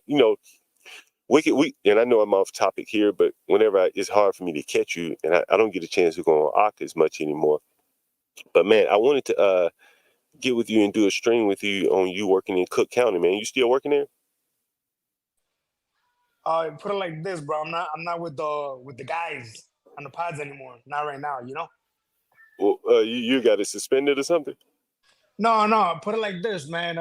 Wicked Week, and I know I'm off topic here, but whenever it's hard for me to catch you, and I don't get a chance to go on Ak as much anymore. But man, I wanted to get with you and do a stream with you on you working in Cook County, man. You still working there? Put it like this, bro. I'm not with the guys on the pods anymore. Not right now, Well, you got it suspended or something? No. Put it like this, man.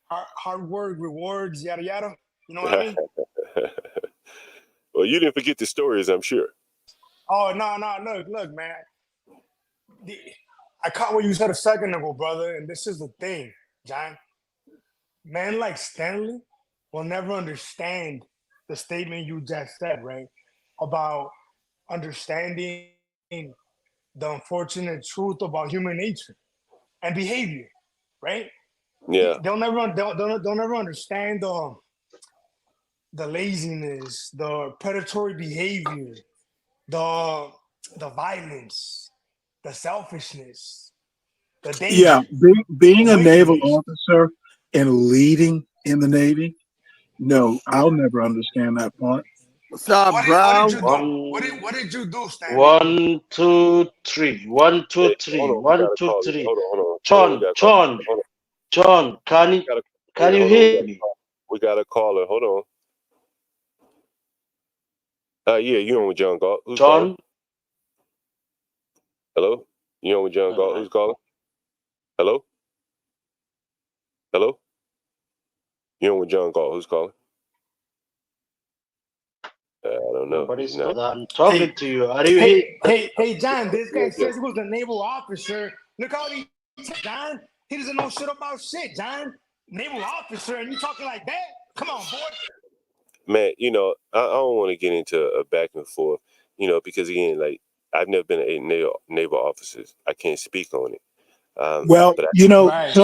Hard work, rewards, yada yada. You know what I mean? Well, you didn't forget the stories, I'm sure. Oh no. Look, man. I caught what you said a second ago, brother, and this is the thing, John. Men like Stanley will never understand the statement you just said, right? About understanding the unfortunate truth about human nature and behavior, right? Yeah. They'll never understand the laziness, the predatory behavior, the violence, the selfishness, the danger. Yeah, being a naval officer and leading in the Navy, no, I'll never understand that part. What's up, bro? What did you do, Stanley? 1, 2, 3. 1, 2, 3. 1, 2, 3. John, can you hear me? We got a caller. Hold on. Yeah, you on with John Galt. Who's John? calling? Hello? You on with John Galt? Who's calling? Hello? You on with John Galt? Who's calling? I don't know. I'm talking to you. Are you here? Hey, John, this guy says he was a naval officer. Look how he, John, he doesn't know shit about shit, John. Naval officer, and you talking like that? Come on, boy. Man, I don't want to get into a back and forth, because again, like, I've never been a naval officer. I can't speak on it. So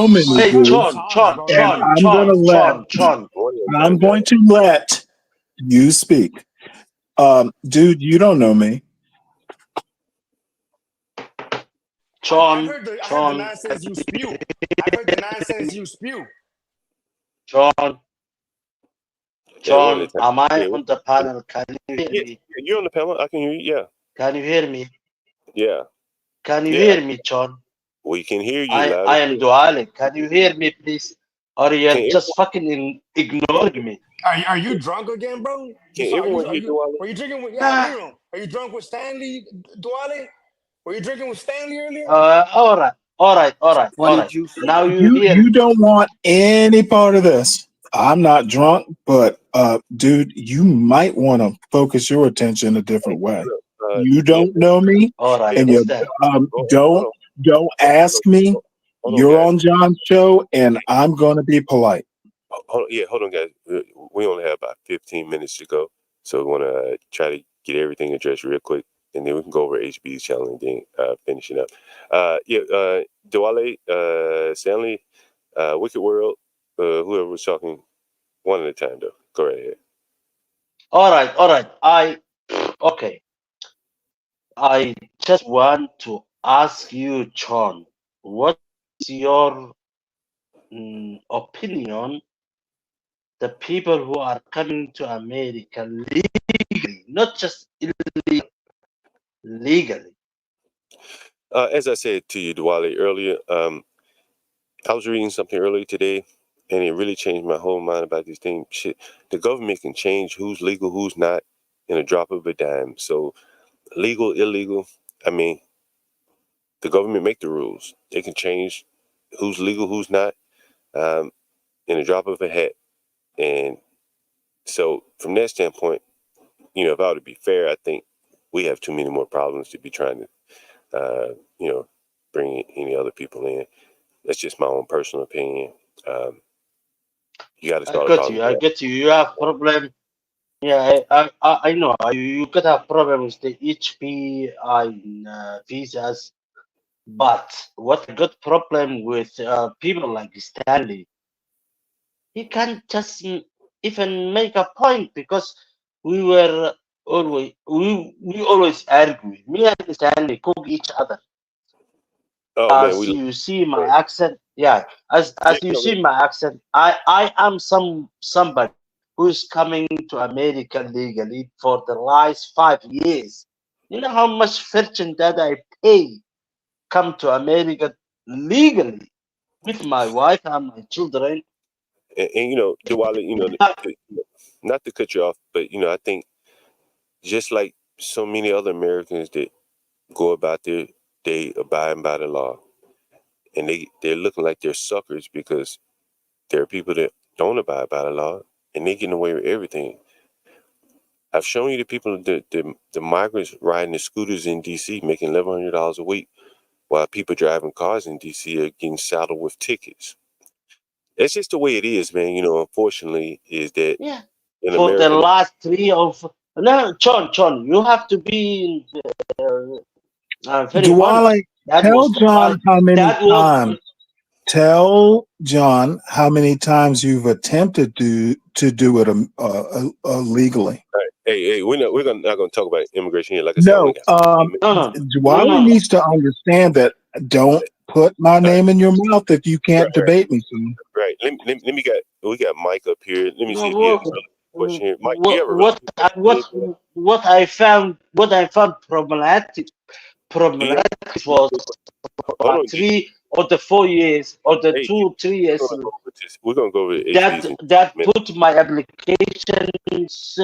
many do. I'm going to let you speak. Dude, you don't know me. I heard the nonsense you spew. I heard the nonsense you spew. John, am I on the panel? Can you hear me? You're on the panel. I can hear you. Yeah. Can you hear me? Yeah. Can you hear me, John? We can hear you. I am Duale. Can you hear me, please? Or you're just fucking ignoring me? Are you drunk again, bro? Were you drinking with? Yeah, I hear him. Are you drunk with Stanley, Duale? Were you drinking with Stanley earlier? All right. Now you don't want any part of this. I'm not drunk, but dude, you might want to focus your attention a different way. You don't know me, All right, and you don't ask me. You're on John's show, and I'm going to be polite. Hold on, guys. We only have about 15 minutes to go, so we want to try to get everything addressed real quick, and then we can go over HB's channel and then finish it up. Dwale, Stanley, Wicked World, whoever was talking, one at a time, though. Go right ahead. All right. Okay. I just want to ask you, John, what's your opinion? The people who are coming to America legally, not just illegally, legally. As I said to you, Dwale, earlier, I was reading something earlier today, and it really changed my whole mind about this thing. Shit, the government can change who's legal, who's not, in a drop of a dime. So, legal, illegal, I mean, the government make the rules. They can change who's legal, who's not, in a drop of a hat. And so, from that standpoint, if I were to be fair, I think we have too many more problems to be trying to, bring any other people in. That's just my own personal opinion. You got to start. I get you. You have problem. Yeah, I know. You could have problems with the HB visas, but what a good problem with people like Stanley. He can't just even make a point because we were always we always argue. Me and Stanley cook each other. As you see my accent, as you see my accent, I am somebody who's coming to America legally for the last 5 years. You know how much fortune that I pay come to America legally with my wife and my children. And Dwale, not to cut you off, but I think just like so many other Americans that go about their day abiding by the law, and they're looking like they're suckers because there are people that don't abide by the law and they're getting away with everything. I've shown you the people, the migrants riding the scooters in DC making $1,100 a week, while people driving cars in DC are getting saddled with tickets. That's just the way it is, man. Unfortunately, is that in for America, the last 3 of no, John, you have to be very Dwale, tell John how many times. Tell John how many times you've attempted to do it legally. Right. Hey, we're not going to talk about immigration here. Like I said, Dwale needs to understand that. Don't put my name in your mouth if you can't debate me. Son. Right. We got Mike up here. Let me see if he has a question here. Mike, do you have what I found problematic was 3 or the 4 years or the 2-3 years. We're gonna go over that put my applications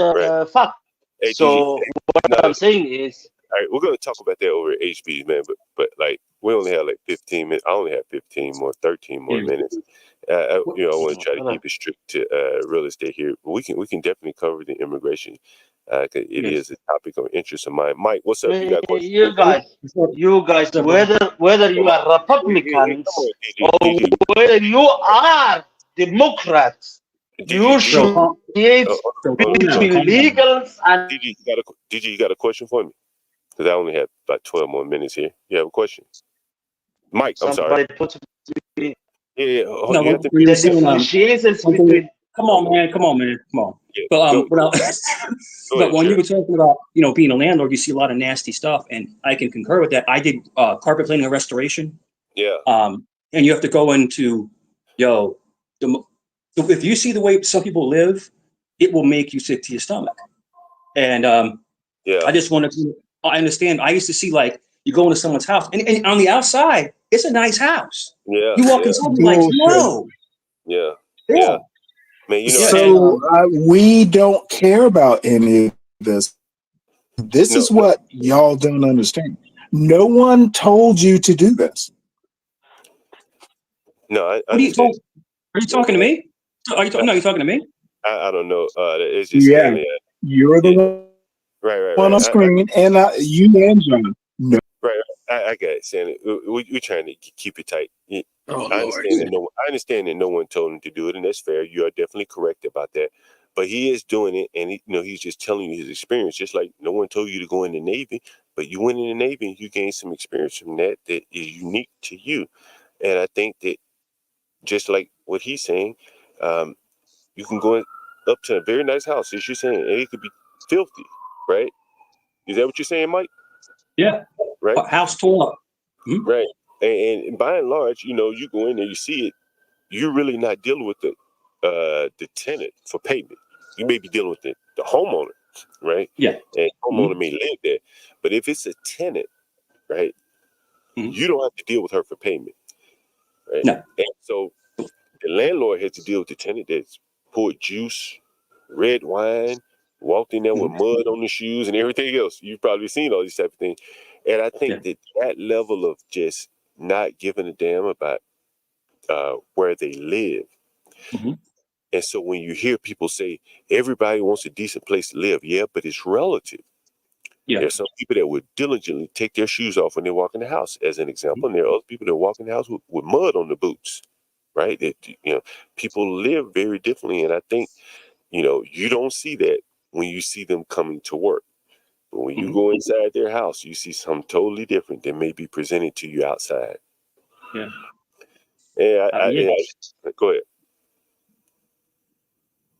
fuck. Hey, so what I'm saying is, all right, we're gonna talk about that over HBs, man. But like we only have like 15 minutes. I only have 13 more minutes. I want to try to keep it strict to real estate here. But we can definitely cover the immigration. Cause it is a topic of interest of mine. Mike, what's up? You got questions? You guys, whether you are Republicans or whether you are Democrats, you should create between legals and. DG, you got a question for me? Because I only have about 12 more minutes here. You have a question? Mike, I'm sorry. Yeah. No, when you're saying, come on, man. Yeah, but when you were talking about, being a landlord, you see a lot of nasty stuff, and I can concur with that. I did carpet cleaning and restoration. Yeah. And you have to go into, if you see the way some people live, it will make you sick to your stomach. And I just wanted to. I understand. I used to see you go into someone's house, and on the outside, it's a nice house. Yeah. You walk inside, you're like, no. Yeah. Man, we don't care about any of this. This is what y'all don't understand. No one told you to do this. No, I are you talking to me? Are you no, you're talking to me? I don't know. It's just Yeah, Stanley. you're the one on screen, and you and John. No. Right. I got it, Stanley. We're trying to keep it tight. Oh, I understand that no one told him to do it, and that's fair. You are definitely correct about that. But he is doing it, and he's just telling you his experience. Just like no one told you to go in the Navy, but you went in the Navy and you gained some experience from that is unique to you. And I think that just like what he's saying, you can go up to a very nice house, as you're saying, and it could be filthy, right? Is that what you're saying, Mike? Yeah. Right. House torn up. Mm-hmm. Right. And by and large, you go in there, you see it. You're really not dealing with the tenant for payment. You may be dealing with the homeowner, right? Yeah. And homeowner may live there, but if it's a tenant, right, you don't have to deal with her for payment, right? No. And so the landlord has to deal with the tenant that's poured juice, red wine, walked in there with mud on the shoes and everything else. You've probably seen all these type of things. And I think that level of just not giving a damn about where they live. And so when you hear people say everybody wants a decent place to live, yeah, but it's relative. Yeah. There's some people that would diligently take their shoes off when they walk in the house, as an example. And there are other people that walk in the house with mud on the boots, right? People live very differently. And I think, you don't see that when you see them coming to work. But when you go inside their house, you see something totally different that may be presented to you outside. Yeah. And go ahead.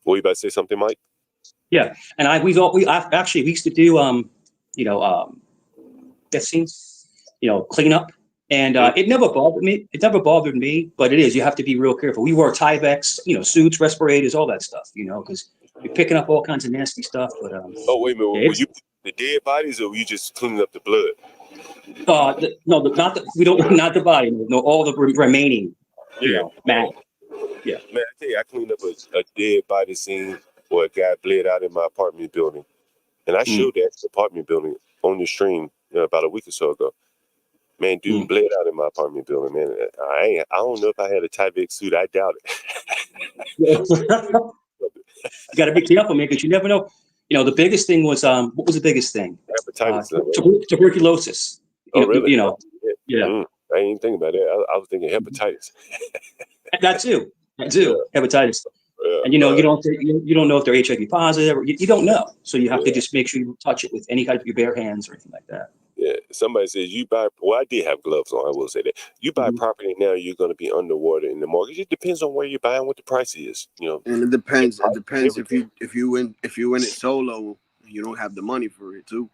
Were you about to say something, Mike? Yeah, and we used to do that seems clean up, and it never bothered me. It never bothered me, but it is. You have to be real careful. We wore Tyvek, suits, respirators, all that stuff, because you're picking up all kinds of nasty stuff. But oh, wait a minute, were you the dead bodies, or were you just cleaning up the blood? Not the body. No, all the remaining. Man. Yeah. Man, I tell you, I cleaned up a dead body scene where a guy bled out in my apartment building. And I showed that apartment building on the stream about a week or so ago. Man, dude bled out in my apartment building, man. I don't know if I had a Tyvek suit. I doubt it. You got to be careful, man, because you never know. The biggest thing was, what was the biggest thing? Hepatitis. Tuberculosis. Really? Yeah. I didn't even think about that. I was thinking hepatitis. That too. Hepatitis. And you don't know if they're HIV positive or you don't know. So you have to just make sure you don't touch it with any kind of your bare hands or anything like that. Yeah. Somebody says I did have gloves on. I will say that. You buy property now, you're going to be underwater in the mortgage. It depends on where you're buying, what the price is. And it depends. It depends if you win it solo, you don't have the money for it too.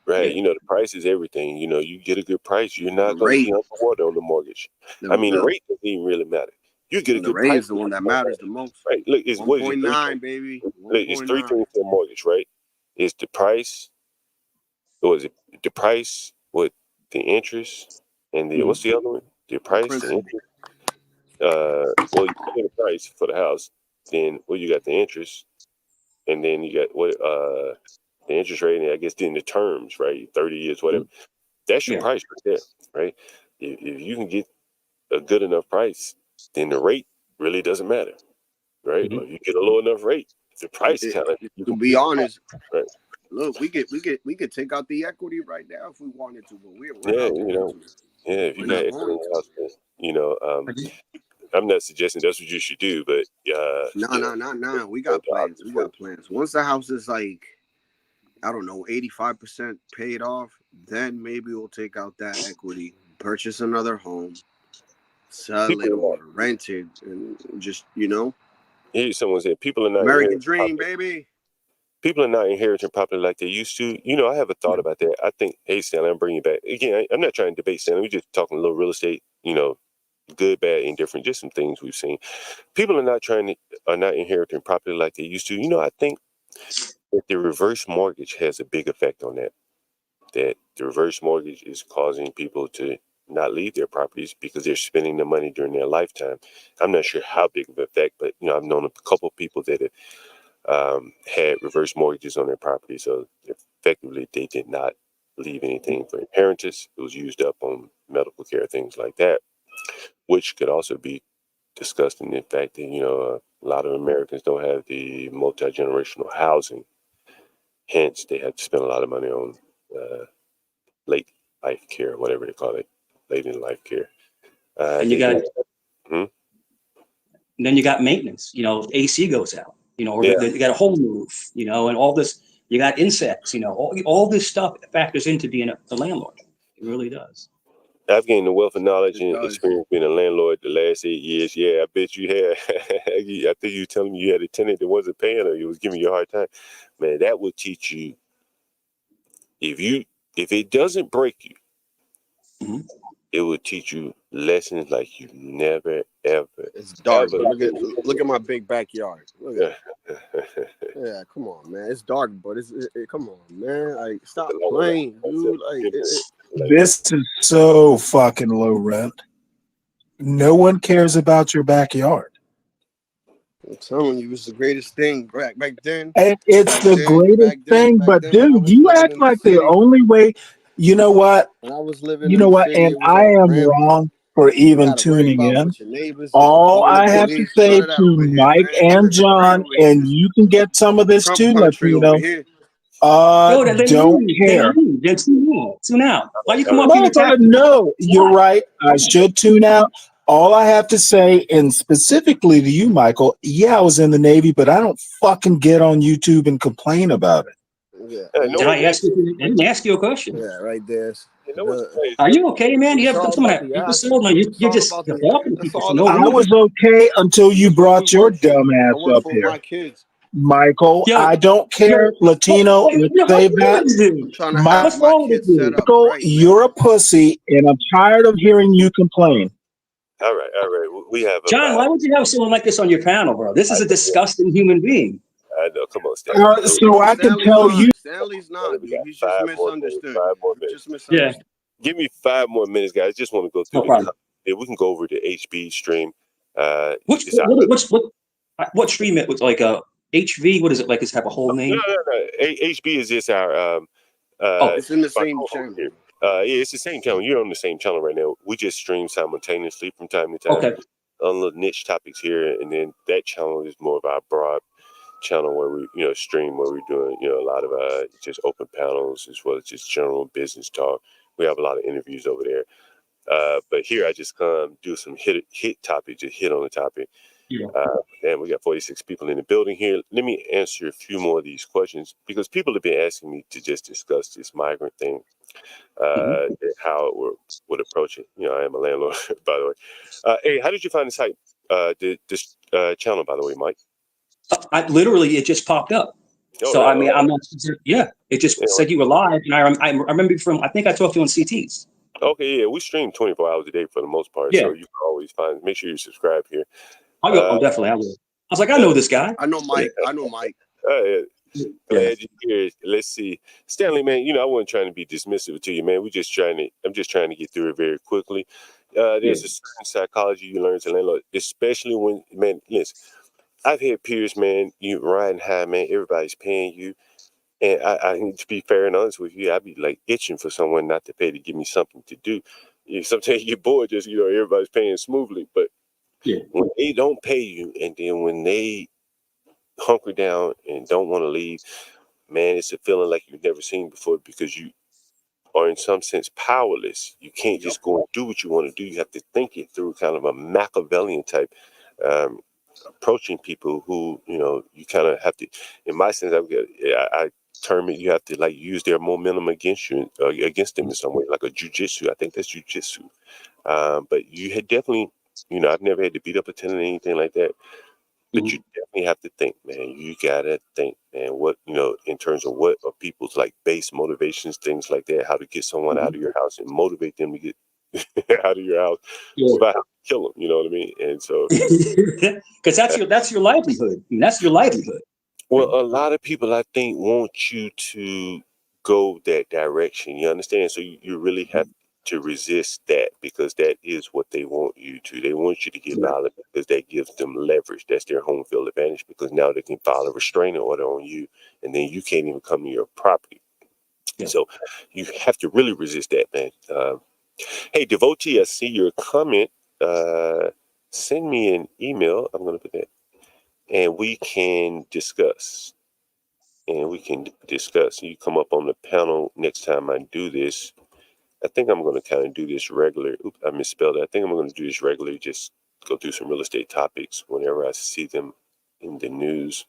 Right. The price is everything. You get a good price, you're not going to be underwater on the mortgage. The rate doesn't even really matter. You get a good price. The rate is the one that matters the most. Right. Look, it's 1.9, baby. Look, it's 3 things for a mortgage, right? It's the price. What is it? The price with the interest and what's the other one? The price, the interest. Well, you get the price for the house, then you got the interest, and then you got the interest rate, and I guess then the terms, right? 30 years, whatever. That's your price right there, right? If you can get a good enough price, then the rate really doesn't matter, right? Or you get a low enough rate, the price kind of. To be honest, right? Look, we could take out the equity right now if we wanted to, but we're if you got equity in the house, I'm not suggesting that's what you should do, but no. We got plans. Once the house is like, I don't know, 85% paid off, then maybe we'll take out that equity, purchase another home, sell it or rent it, and just Here's someone said people are not American dream, baby. People are not inheriting property like they used to. I have a thought about that. I think, hey, Stanley, I'm bringing you back. Again, I'm not trying to debate Stanley. We're just talking a little real estate, good, bad, indifferent, just some things we've seen. People are not inheriting property like they used to. I think that the reverse mortgage has a big effect on that. That the reverse mortgage is causing people to not leave their properties because they're spending the money during their lifetime. I'm not sure how big of an effect, but I've known a couple of people that have had reverse mortgages on their property, so effectively they did not leave anything for inheritance. It was used up on medical care, things like that, which could also be disgusting. In fact, that a lot of Americans don't have the multi-generational housing. Hence, they have to spend a lot of money on late life care, whatever they call it, late in life care. And you got, then you got maintenance. AC goes out. Or you got a hole in the roof. And all this. You got insects. All this stuff factors into being a landlord. It really does. I've gained a wealth of knowledge and experience being a landlord the last 8 years. Yeah, I bet you had. I think you were telling me you had a tenant that wasn't paying or you was giving you a hard time. Man, that will teach you. If it doesn't break you, it will teach you lessons like you never ever. It's dark. But look at my big backyard. Look at it. Yeah, come on, man. It's dark, but come on, man. Like, stop playing, dude. This is so fucking low rent. No one cares about your backyard. I'm telling you, it's the greatest thing back then. And it's the greatest thing, but dude, you act like the only way. You know what? When I was living You know in the what? city, And it was I all am rampant. wrong for even tuning in. All I have to say to Mike and John, and you can get some of this too, Latino. Don't care. They're tune out. Why you come up here and attack? No, you're right. I should tune out. All I have to say, and specifically to you, Michael, I was in the Navy, but I don't fucking get on YouTube and complain about it. Yeah. I didn't ask you a question. Yeah, right there. Are you okay, man? You have some of that episode? No, you're just talking to people for no reason. I was okay until you brought your dumb ass up here. Michael, I don't care. Latino, let's save that. Michael, you're a pussy, and I'm tired of hearing you complain. All right. We have John, why would you have someone like this on your panel, bro? This is a disgusting human being. I know. Come on, Stanley. So I can tell you. Stanley's not. He's just misunderstood. 5 more minutes. Yeah. Give me 5 more minutes, guys. I just want to go through we can go over the HB stream. What stream it was like a HV? What is it like? Does it have a whole name? No. HB is just our. It's in the same channel. Yeah, it's the same channel. You're on the same channel right now. We just stream simultaneously from time to time on little niche topics here, and then that channel is more of our broad channel where we, stream where we're doing, a lot of just open panels as well as just general business talk. We have a lot of interviews over there. But here I just come do some hit topic, just hit on the topic. Yeah. And we got 46 people in the building here. Let me answer a few more of these questions because people have been asking me to just discuss this migrant thing, how it would approach it. I am a landlord, by the way. Hey, how did you find the site, this channel, by the way, Mike? It just popped up. So I'm not. Yeah, it just said you were live, and I remember you from. I think I talked to you on CTs. Okay, yeah, we stream 24 hours a day for the most part, so you can always find. Make sure you subscribe here. Definitely, I will. I was like, I know this guy. I know Mike. Glad you're here. Let's see, Stanley, man. I wasn't trying to be dismissive to you, man. I'm just trying to get through it very quickly. There's a certain psychology you learn to landlord, especially when, man. Listen, I've had peers, man. You riding high, man. Everybody's paying you. And I need to be fair and honest with you. I'd be like itching for someone not to pay to give me something to do. Sometimes you get bored, just everybody's paying smoothly. But when they don't pay you, and then when they hunker down and don't want to leave, man, it's a feeling like you've never seen before because you are in some sense powerless. You can't just go and do what you want to do. You have to think it through, kind of a Machiavellian type approaching people who you kind of have to. In my sense, I term it, you have to use their momentum against you, against them in some way, like a jujitsu. I think that's jujitsu. But you had definitely, I've never had to beat up a tenant or anything like that. But you definitely have to think, man. You gotta think, man. What in terms of what are people's base motivations, things like that. How to get someone out of your house and motivate them to get out of your house without having to kill them. You know what I mean? And so, because that's your livelihood. That's your livelihood. Well, a lot of people, I think, want you to go that direction. You understand? So you really have to resist that because that is what they want you to. They want you to get violent because that gives them leverage. That's their home field advantage because now they can file a restraining order on you and then you can't even come to your property. So you have to really resist that, man. Hey, Devotee, I see your comment. send me an email. I'm going to put that, and we can discuss. And we can discuss. You come up on the panel next time I do this. I think I'm going to kind of do this regular. Oops, I misspelled it. I think I'm going to do this regularly. Just go through some real estate topics whenever I see them in the news.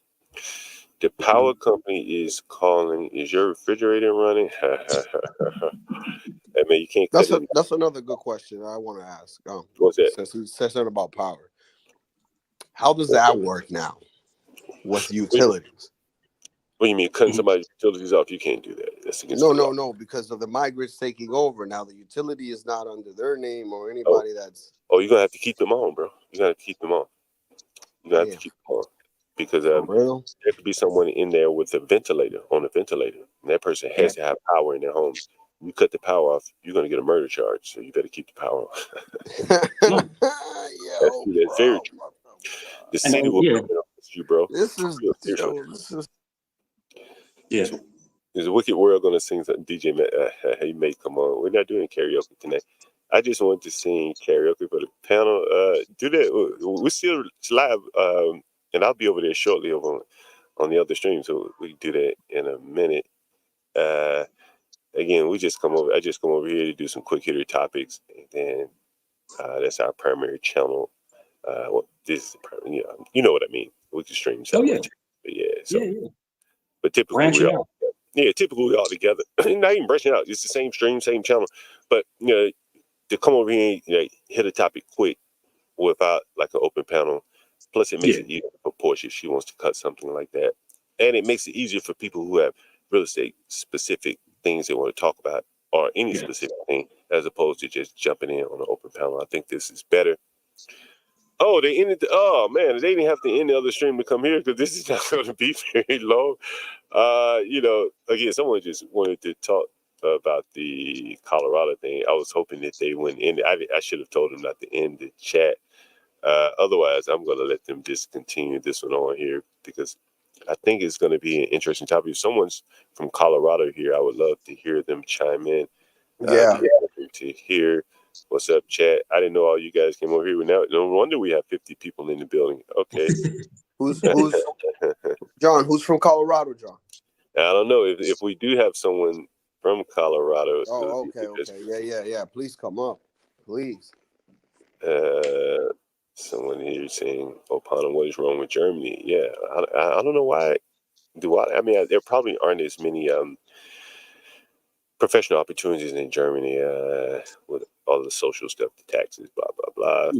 The power company is calling. Is your refrigerator running? Hey man, you can't. That's another good question I want to ask. What's that? Since you said something about power, how does that work now with utilities? What do you mean, cutting somebody's utilities off? You can't do that. That's against the law. No, because of the migrants taking over. Now the utility is not under their name or anybody that's. Oh, you're gonna have to keep them on, bro. You gotta keep them on. You gotta have to keep them on. Because there could be someone in there with a ventilator, on a ventilator. And that person has to have power in their home. You cut the power off, you're gonna get a murder charge. So you better keep the power on. That's very true. The city will come against you, bro. This is Is a wicked world gonna sing something? DJ hey mate, come on. We're not doing karaoke tonight. I just wanted to sing karaoke for the panel. Do that. We're still live, and I'll be over there shortly over on the other stream, so we can do that in a minute. Again, I just come over here to do some quick hitter topics, and then that's our primary channel. This is you know what I mean. We can stream something. But typically typically we're all together. Not even branching out. It's the same stream, same channel. But to come over here and hit a topic quick without like an open panel. Plus, it makes it easier for Portia if she wants to cut something like that, and it makes it easier for people who have real estate specific things they want to talk about or any specific thing, as opposed to just jumping in on an open panel. I think this is better. Oh, they ended. They didn't have to end the other stream to come here because this is not going to be very long. Again, someone just wanted to talk about the Colorado thing. I was hoping that they wouldn't end it. I should have told them not to end the chat. Otherwise, I'm going to let them just continue this one on here because I think it's going to be an interesting topic. If someone's from Colorado here, I would love to hear them chime in. To hear what's up, chat. I didn't know all you guys came over here. Now, no wonder we have 50 people in the building. Okay. Who's John? Who's from Colorado, John? I don't know if we do have someone from Colorado. Oh, okay. Yeah. Please come up, please. Someone here saying, "Opana, what is wrong with Germany?" Yeah, I don't know why. I mean, there probably aren't as many professional opportunities in Germany with all the social stuff, the taxes, blah blah blah.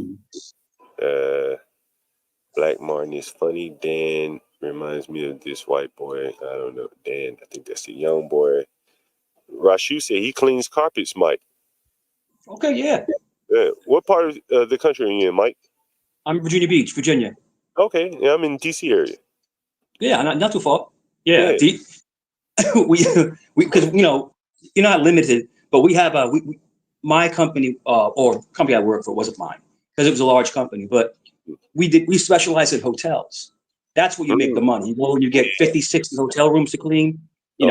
Black Martin is funny. Dan reminds me of this white boy. I don't know. Dan, I think that's the young boy. Rashu said he cleans carpets, Mike. Okay, yeah. What part of the country are you in, Mike? I'm Virginia Beach, Virginia. Okay, yeah, I'm in DC area. Yeah, not too far. Yeah. We because you're not limited, but we have my company or company I work for wasn't mine because it was a large company, but we specialize in hotels. That's where you make the money. You get 50, 60 hotel rooms to clean, in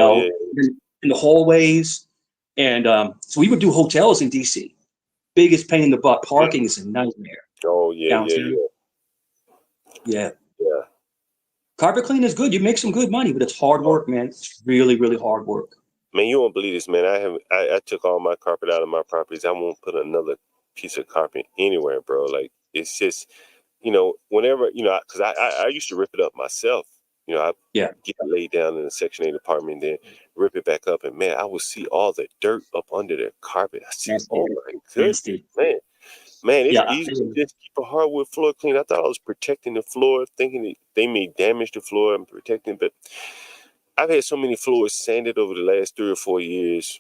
the hallways. And so we would do hotels in DC. Biggest pain in the butt. Parking is a nightmare. Oh, yeah. Carpet cleaning is good. You make some good money, but it's hard work, man. It's really, really hard work. Man, you won't believe this, man. I took all my carpet out of my properties. I won't put another piece of carpet anywhere, bro. Like, it's just, whenever, because I used to rip it up myself. I get laid down in the Section 8 apartment, then rip it back up, and man, I would see all the dirt up under the carpet. I see, oh my goodness, man, it's easy to just keep a hardwood floor clean. I thought I was protecting the floor, thinking that they may damage the floor and protecting, but I've had so many floors sanded over the last 3 or 4 years.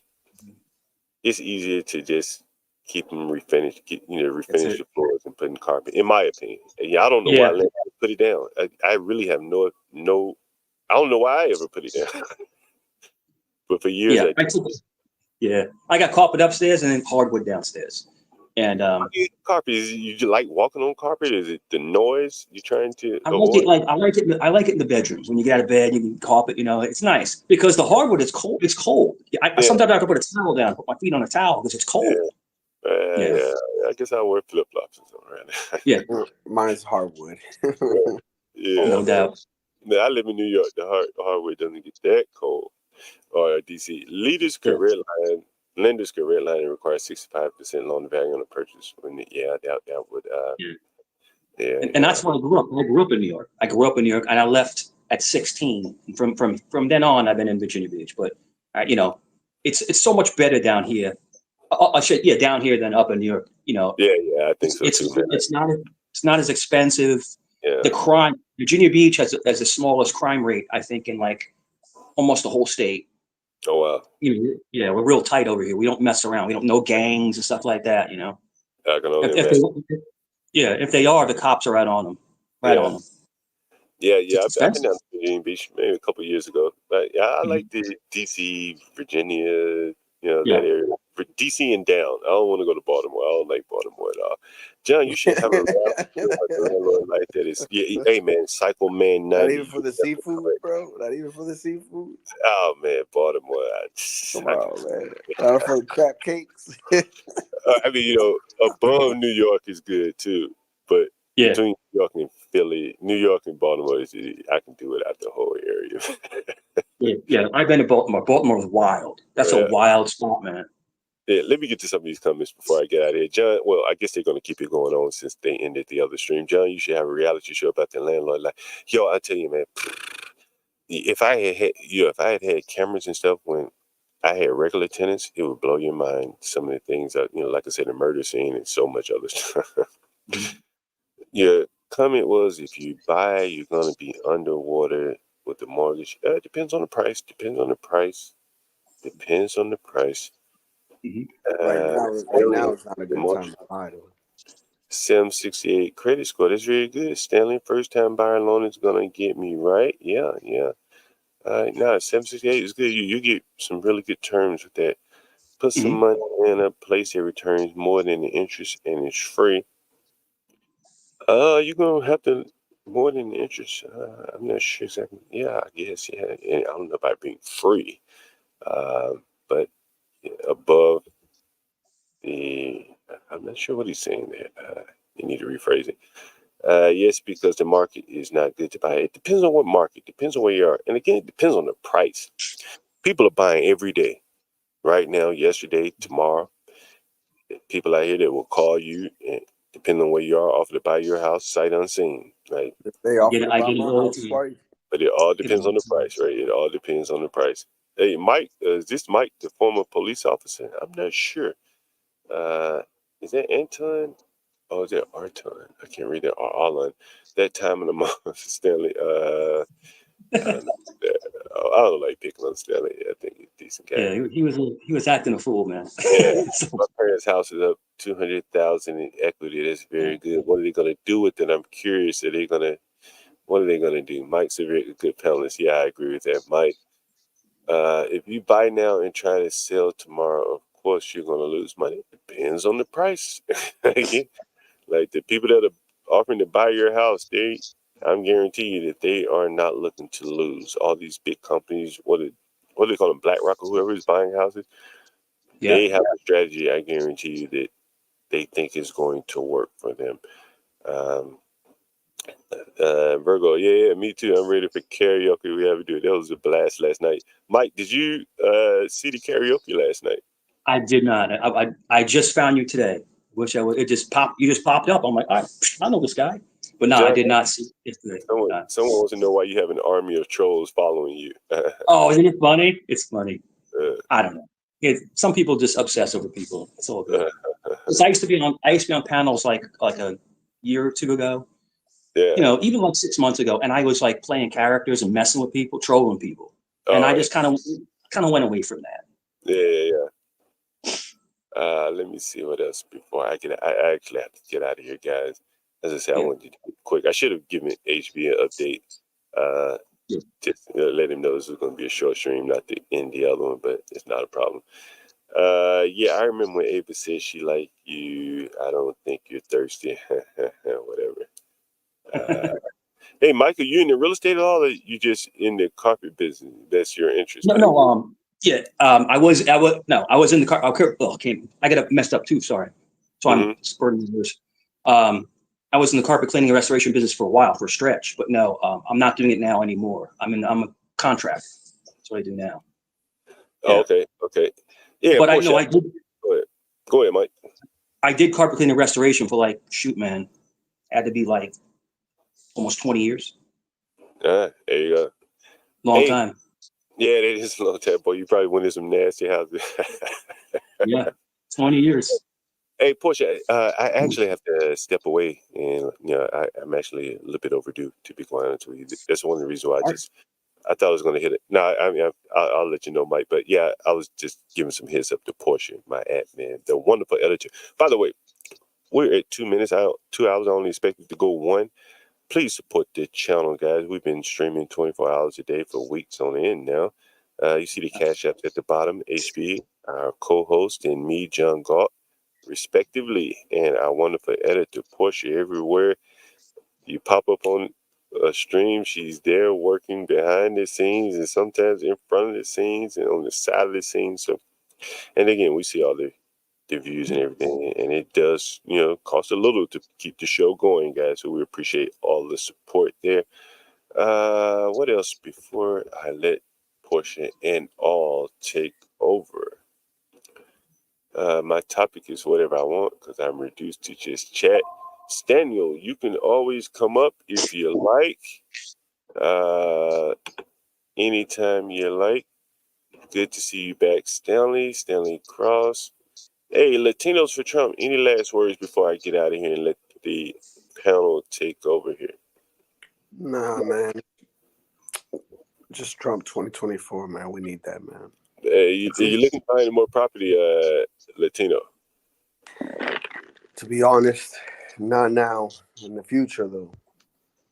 It's easier to just keep them refinished, refinish the floors and put in carpet, in my opinion. I don't know why I let them put it down. I really have no. I don't know why I ever put it down. But for years, I got carpet upstairs and then hardwood downstairs. And carpet, you like walking on carpet? Is it the noise you're trying to? I like it in the bedrooms when you get out of bed. You can carpet. It's nice because the hardwood is cold. It's cold. Sometimes I have to put a towel down, put my feet on a towel because it's cold. Yeah, I guess I wear flip flops or something. Right? Yeah, Mine's hardwood. Yeah, no doubt. Man, I live in New York. The hardwood doesn't get that cold. Or DC, lenders could redline and require 65% loan to value on the purchase. That would. And that's where I grew up. I grew up in New York. And I left at 16. And from then on, I've been in Virginia Beach. But you know, it's so much better down here. Down here than up in New York. You know. Yeah, I think so too, man. It's not as expensive. Yeah. The crime, Virginia Beach has the smallest crime rate, I think, in like almost the whole state. Oh wow. You know, yeah, we're real tight over here. We don't mess around. We don't know gangs and stuff like that. You know. I can only imagine. If they are, the cops are right on them. On them. Yeah. I've been down to Virginia Beach maybe a couple of years ago. But yeah, I like the DC, Virginia, that area. For DC and down. I don't want to go to Baltimore. I don't like Baltimore at all. John, you should have a landlord like that. Hey man, Psycho Man 90. Not even for the seafood, bro. Not even for the seafood. Oh man, Baltimore. Come on, man. Not for the crap cakes. I mean, above New York is good too, but between New York and Philly, New York and Baltimore, I can do it out the whole area. I've been to Baltimore. Baltimore is wild. That's a wild spot, man. Yeah, let me get to some of these comments before I get out of here. John, well, I guess they're going to keep it going on since they ended the other stream. John, you should have a reality show about the landlord. Like, I tell you, man, if I had cameras and stuff when I had regular tenants, it would blow your mind. Some of the things that, like I said, the murder scene and so much other stuff. Your comment was, if you buy, you're going to be underwater with the mortgage. It depends on the price. Right now it's not a good time to buy though. 768 credit score. That's very good. Stanley, first time buyer loan is gonna get me right. Yeah. All right, now 768 is good. You get some really good terms with that. Put some money in a place that returns more than the interest and it's free. You're gonna have to more than the interest. I'm not sure exactly. Yeah, I guess. Yeah, I don't know about being free, but above I'm not sure what he's saying there. You need to rephrase it. Yes, because the market is not good to buy. It depends on what market. Depends on where you are, and again, it depends on the price. People are buying every day, right now, yesterday, tomorrow. People out here that will call you, and depending on where you are, offer to buy your house sight unseen. Right? They offer to buy my house twice. But it all depends on the price, right? It all depends on the price. Hey, Mike, is this Mike, the former police officer? I'm not sure. Is that Anton? Oh, is that Arton? I can't read that. Or Arlen. That time of the month, Stanley. I don't like picking on Stanley. I think he's a decent guy. Yeah, he was acting a fool, man. Yeah. My parents' house is up $200,000 in equity. That's very good. What are they gonna do with it? I'm curious. What are they gonna do? Mike's a very good panelist. Yeah, I agree with that, Mike. If you buy now and try to sell tomorrow, of course you're gonna lose money. Depends on the price. Like the people that are offering to buy your house, I'm guarantee you that they are not looking to lose. All these big companies, what do they call them, BlackRock or whoever is buying houses, they have a strategy. I guarantee you that they think is going to work for them. Virgo, yeah, me too. I'm ready for karaoke. We have to do it. That was a blast last night. Mike, did you see the karaoke last night? I did not. I just found you today. Wish I would. You just popped up. I'm like, I know this guy, but no, John, I did not see it today. Someone wants to know why you have an army of trolls following you. Oh, isn't it funny? It's funny. I don't know. Some people just obsess over people. It's all good. I used to be on panels like a year or two ago. Yeah. Even like 6 months ago, and I was like playing characters and messing with people, trolling people, and I just kind of went away from that. Yeah. Let me see what else before I get. I actually have to get out of here, guys. As I said, I wanted to do it quick. I should have given HB an update. Just let him know this was going to be a short stream, not to end the other one, but it's not a problem. I remember when Ava said she liked you. I don't think you're thirsty. Whatever. Hey, Michael, you in the real estate at all, or you just in the carpet business? That's your interest? No. Yeah, I was in the car. I got messed up too. Sorry. So I'm sporting the news. I was in the carpet cleaning and restoration business for a while, for a stretch, but no, I'm not doing it now anymore. I'm a contract. That's what I do now. Yeah. Oh, okay. Yeah, but I know I did. Go ahead, Mike. I did carpet cleaning and restoration for had to be like almost 20 years. There you go. Long time. Yeah, it is a long time, boy. You probably went in some nasty houses. Yeah, 20 years. Hey, Portia, I actually have to step away, and I'm actually a little bit overdue, to be quite honest with you. That's one of the reasons why I thought I was going to hit it. No, I mean, I'll let you know, Mike. But yeah, I was just giving some heads up to Portia, my admin, the wonderful editor. By the way, we're at 2 minutes out, 2 hours. I only expected to go 1. Please support the channel, guys. We've been streaming 24 hours a day for weeks on end now. You see the cash apps at the bottom, HB, our co-host, and me, John Galt, respectively, and our wonderful editor, Portia. Everywhere you pop up on a stream, she's there working behind the scenes and sometimes in front of the scenes and on the side of the scenes. So, and again, we see all the views and everything, and it does, cost a little to keep the show going, guys. So we appreciate all the support there. What else before I let Portia and all take over? My topic is whatever I want because I'm reduced to just chat. Staniel, you can always come up if you like. Anytime you like. Good to see you back, Stanley Cross. Hey, Latinos for Trump. Any last words before I get out of here and let the panel take over here? Nah, man. Just Trump 2024, man. We need that, man. You looking to find more property, Latino? To be honest, not now. In the future, though.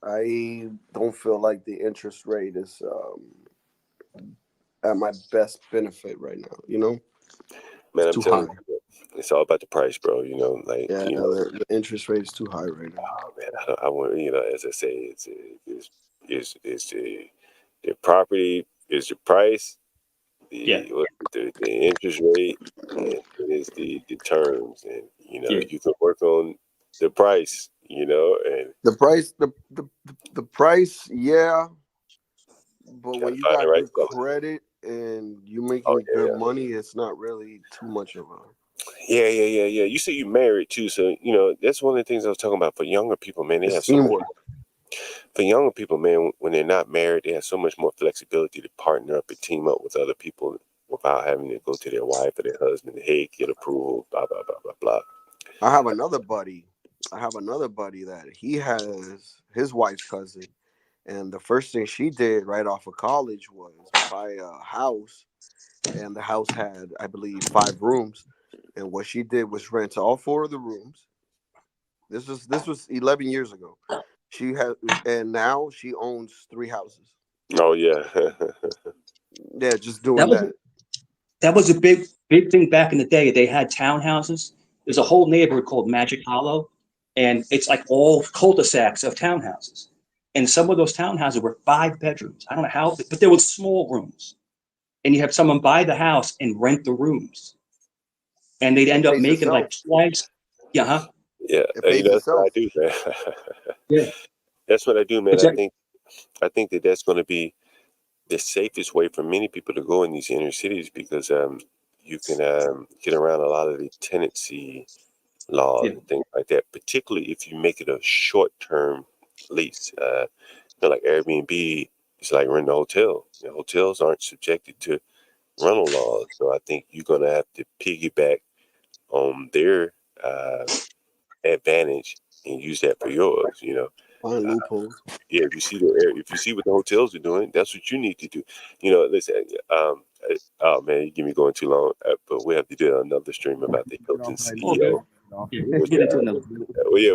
I don't feel like the interest rate is at my best benefit right now, Man, it's I'm too telling high. you, it's all about the price, bro. The interest rate is too high right now. Oh man, I want as I say, it's the property is the price, the interest rate, and it is the terms, and you can work on the price, and the price, yeah. But when you got right good credit and you making good money, it's not really too much of a. Yeah. You say you married too, so that's one of the things I was talking about for younger people, man. They have so much. For younger people, man, when they're not married, they have so much more flexibility to partner up and team up with other people without having to go to their wife or their husband. Hey, get approval, blah blah blah blah blah. I have another buddy that he has his wife's cousin, and the first thing she did right off of college was buy a house, and the house had, I believe, 5 rooms, and what she did was rent all 4 of the rooms. This was 11 years ago. She had, and now she owns 3 houses. Oh yeah, yeah, just doing that. That was a big thing back in the day. They had townhouses. There's a whole neighborhood called Magic Hollow, and it's like all cul-de-sacs of townhouses. And some of those townhouses were 5 bedrooms. I don't know how, but there were small rooms. And you have someone buy the house and rent the rooms, and they'd end up making like twice. Yeah, huh? Yeah, that's what I do, man. Yeah, that's what I do, man. I think that's going to be the safest way for many people to go in these inner cities because you can get around a lot of the tenancy laws and things like that, particularly if you make it a short-term lease. Like Airbnb, it's like renting a hotel. Hotels aren't subjected to rental laws, so I think you're going to have to piggyback on their advantage and use that for yours. Find loopholes. Yeah, if you see what the hotels are doing, that's what you need to do. Listen. Oh man, you give me going too long, but we have to do another stream about the Hilton CEO. Well, yeah,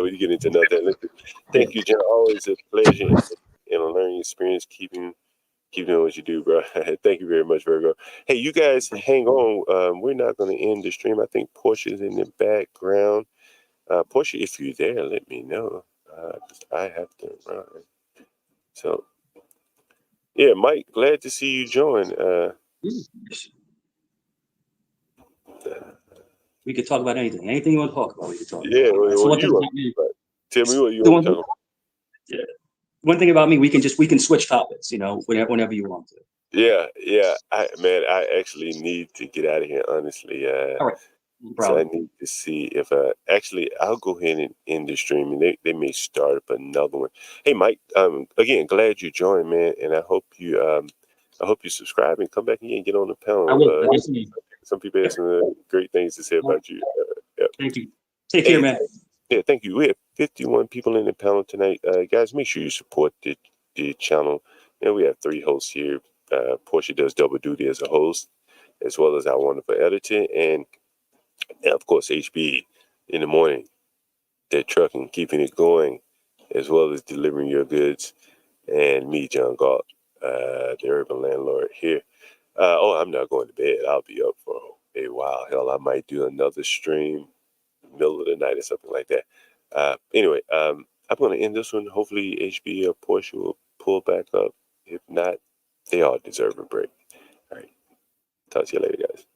we get into another. Listen, thank you, John. Always a pleasure and a learning experience. Keeping doing what you do, bro. Thank you very much, Virgo. Hey, you guys, hang on. We're not going to end the stream. I think Portia's in the background. Portia, if you're there, let me know. I have to run. So, yeah, Mike, glad to see you join. We could talk about anything. Anything you want to talk about, we could talk Yeah, about. That's well, one you thing want, about me. tell me what you The want one to thing, talk about. yeah. One thing about me, we can switch topics, you know, whenever you want to. Yeah, yeah. I actually need to get out of here, honestly. All right. No So I problem. need to see if actually I'll go ahead and end the stream, and they may start up another one. Hey, Mike. Again, glad you joined, man, and I hope you subscribe and come back again and get on the panel. I will. Definitely. Some people have some great things to say about you. Yeah. Thank you. Take care, man. Yeah, thank you. We have 51 people in the panel tonight. Guys, make sure you support the channel. We have 3 hosts here. Portia does double duty as a host, as well as our wonderful editor, and of course, HB in the morning, that trucking, keeping it going, as well as delivering your goods, and me, John Galt, the urban landlord here. I'm not going to bed. I'll be up for a while. Hell, I might do another stream middle of the night or something like that. Anyway, I'm going to end this one. Hopefully, HB or Porsche will pull back up. If not, they all deserve a break. All right. Talk to you later, guys.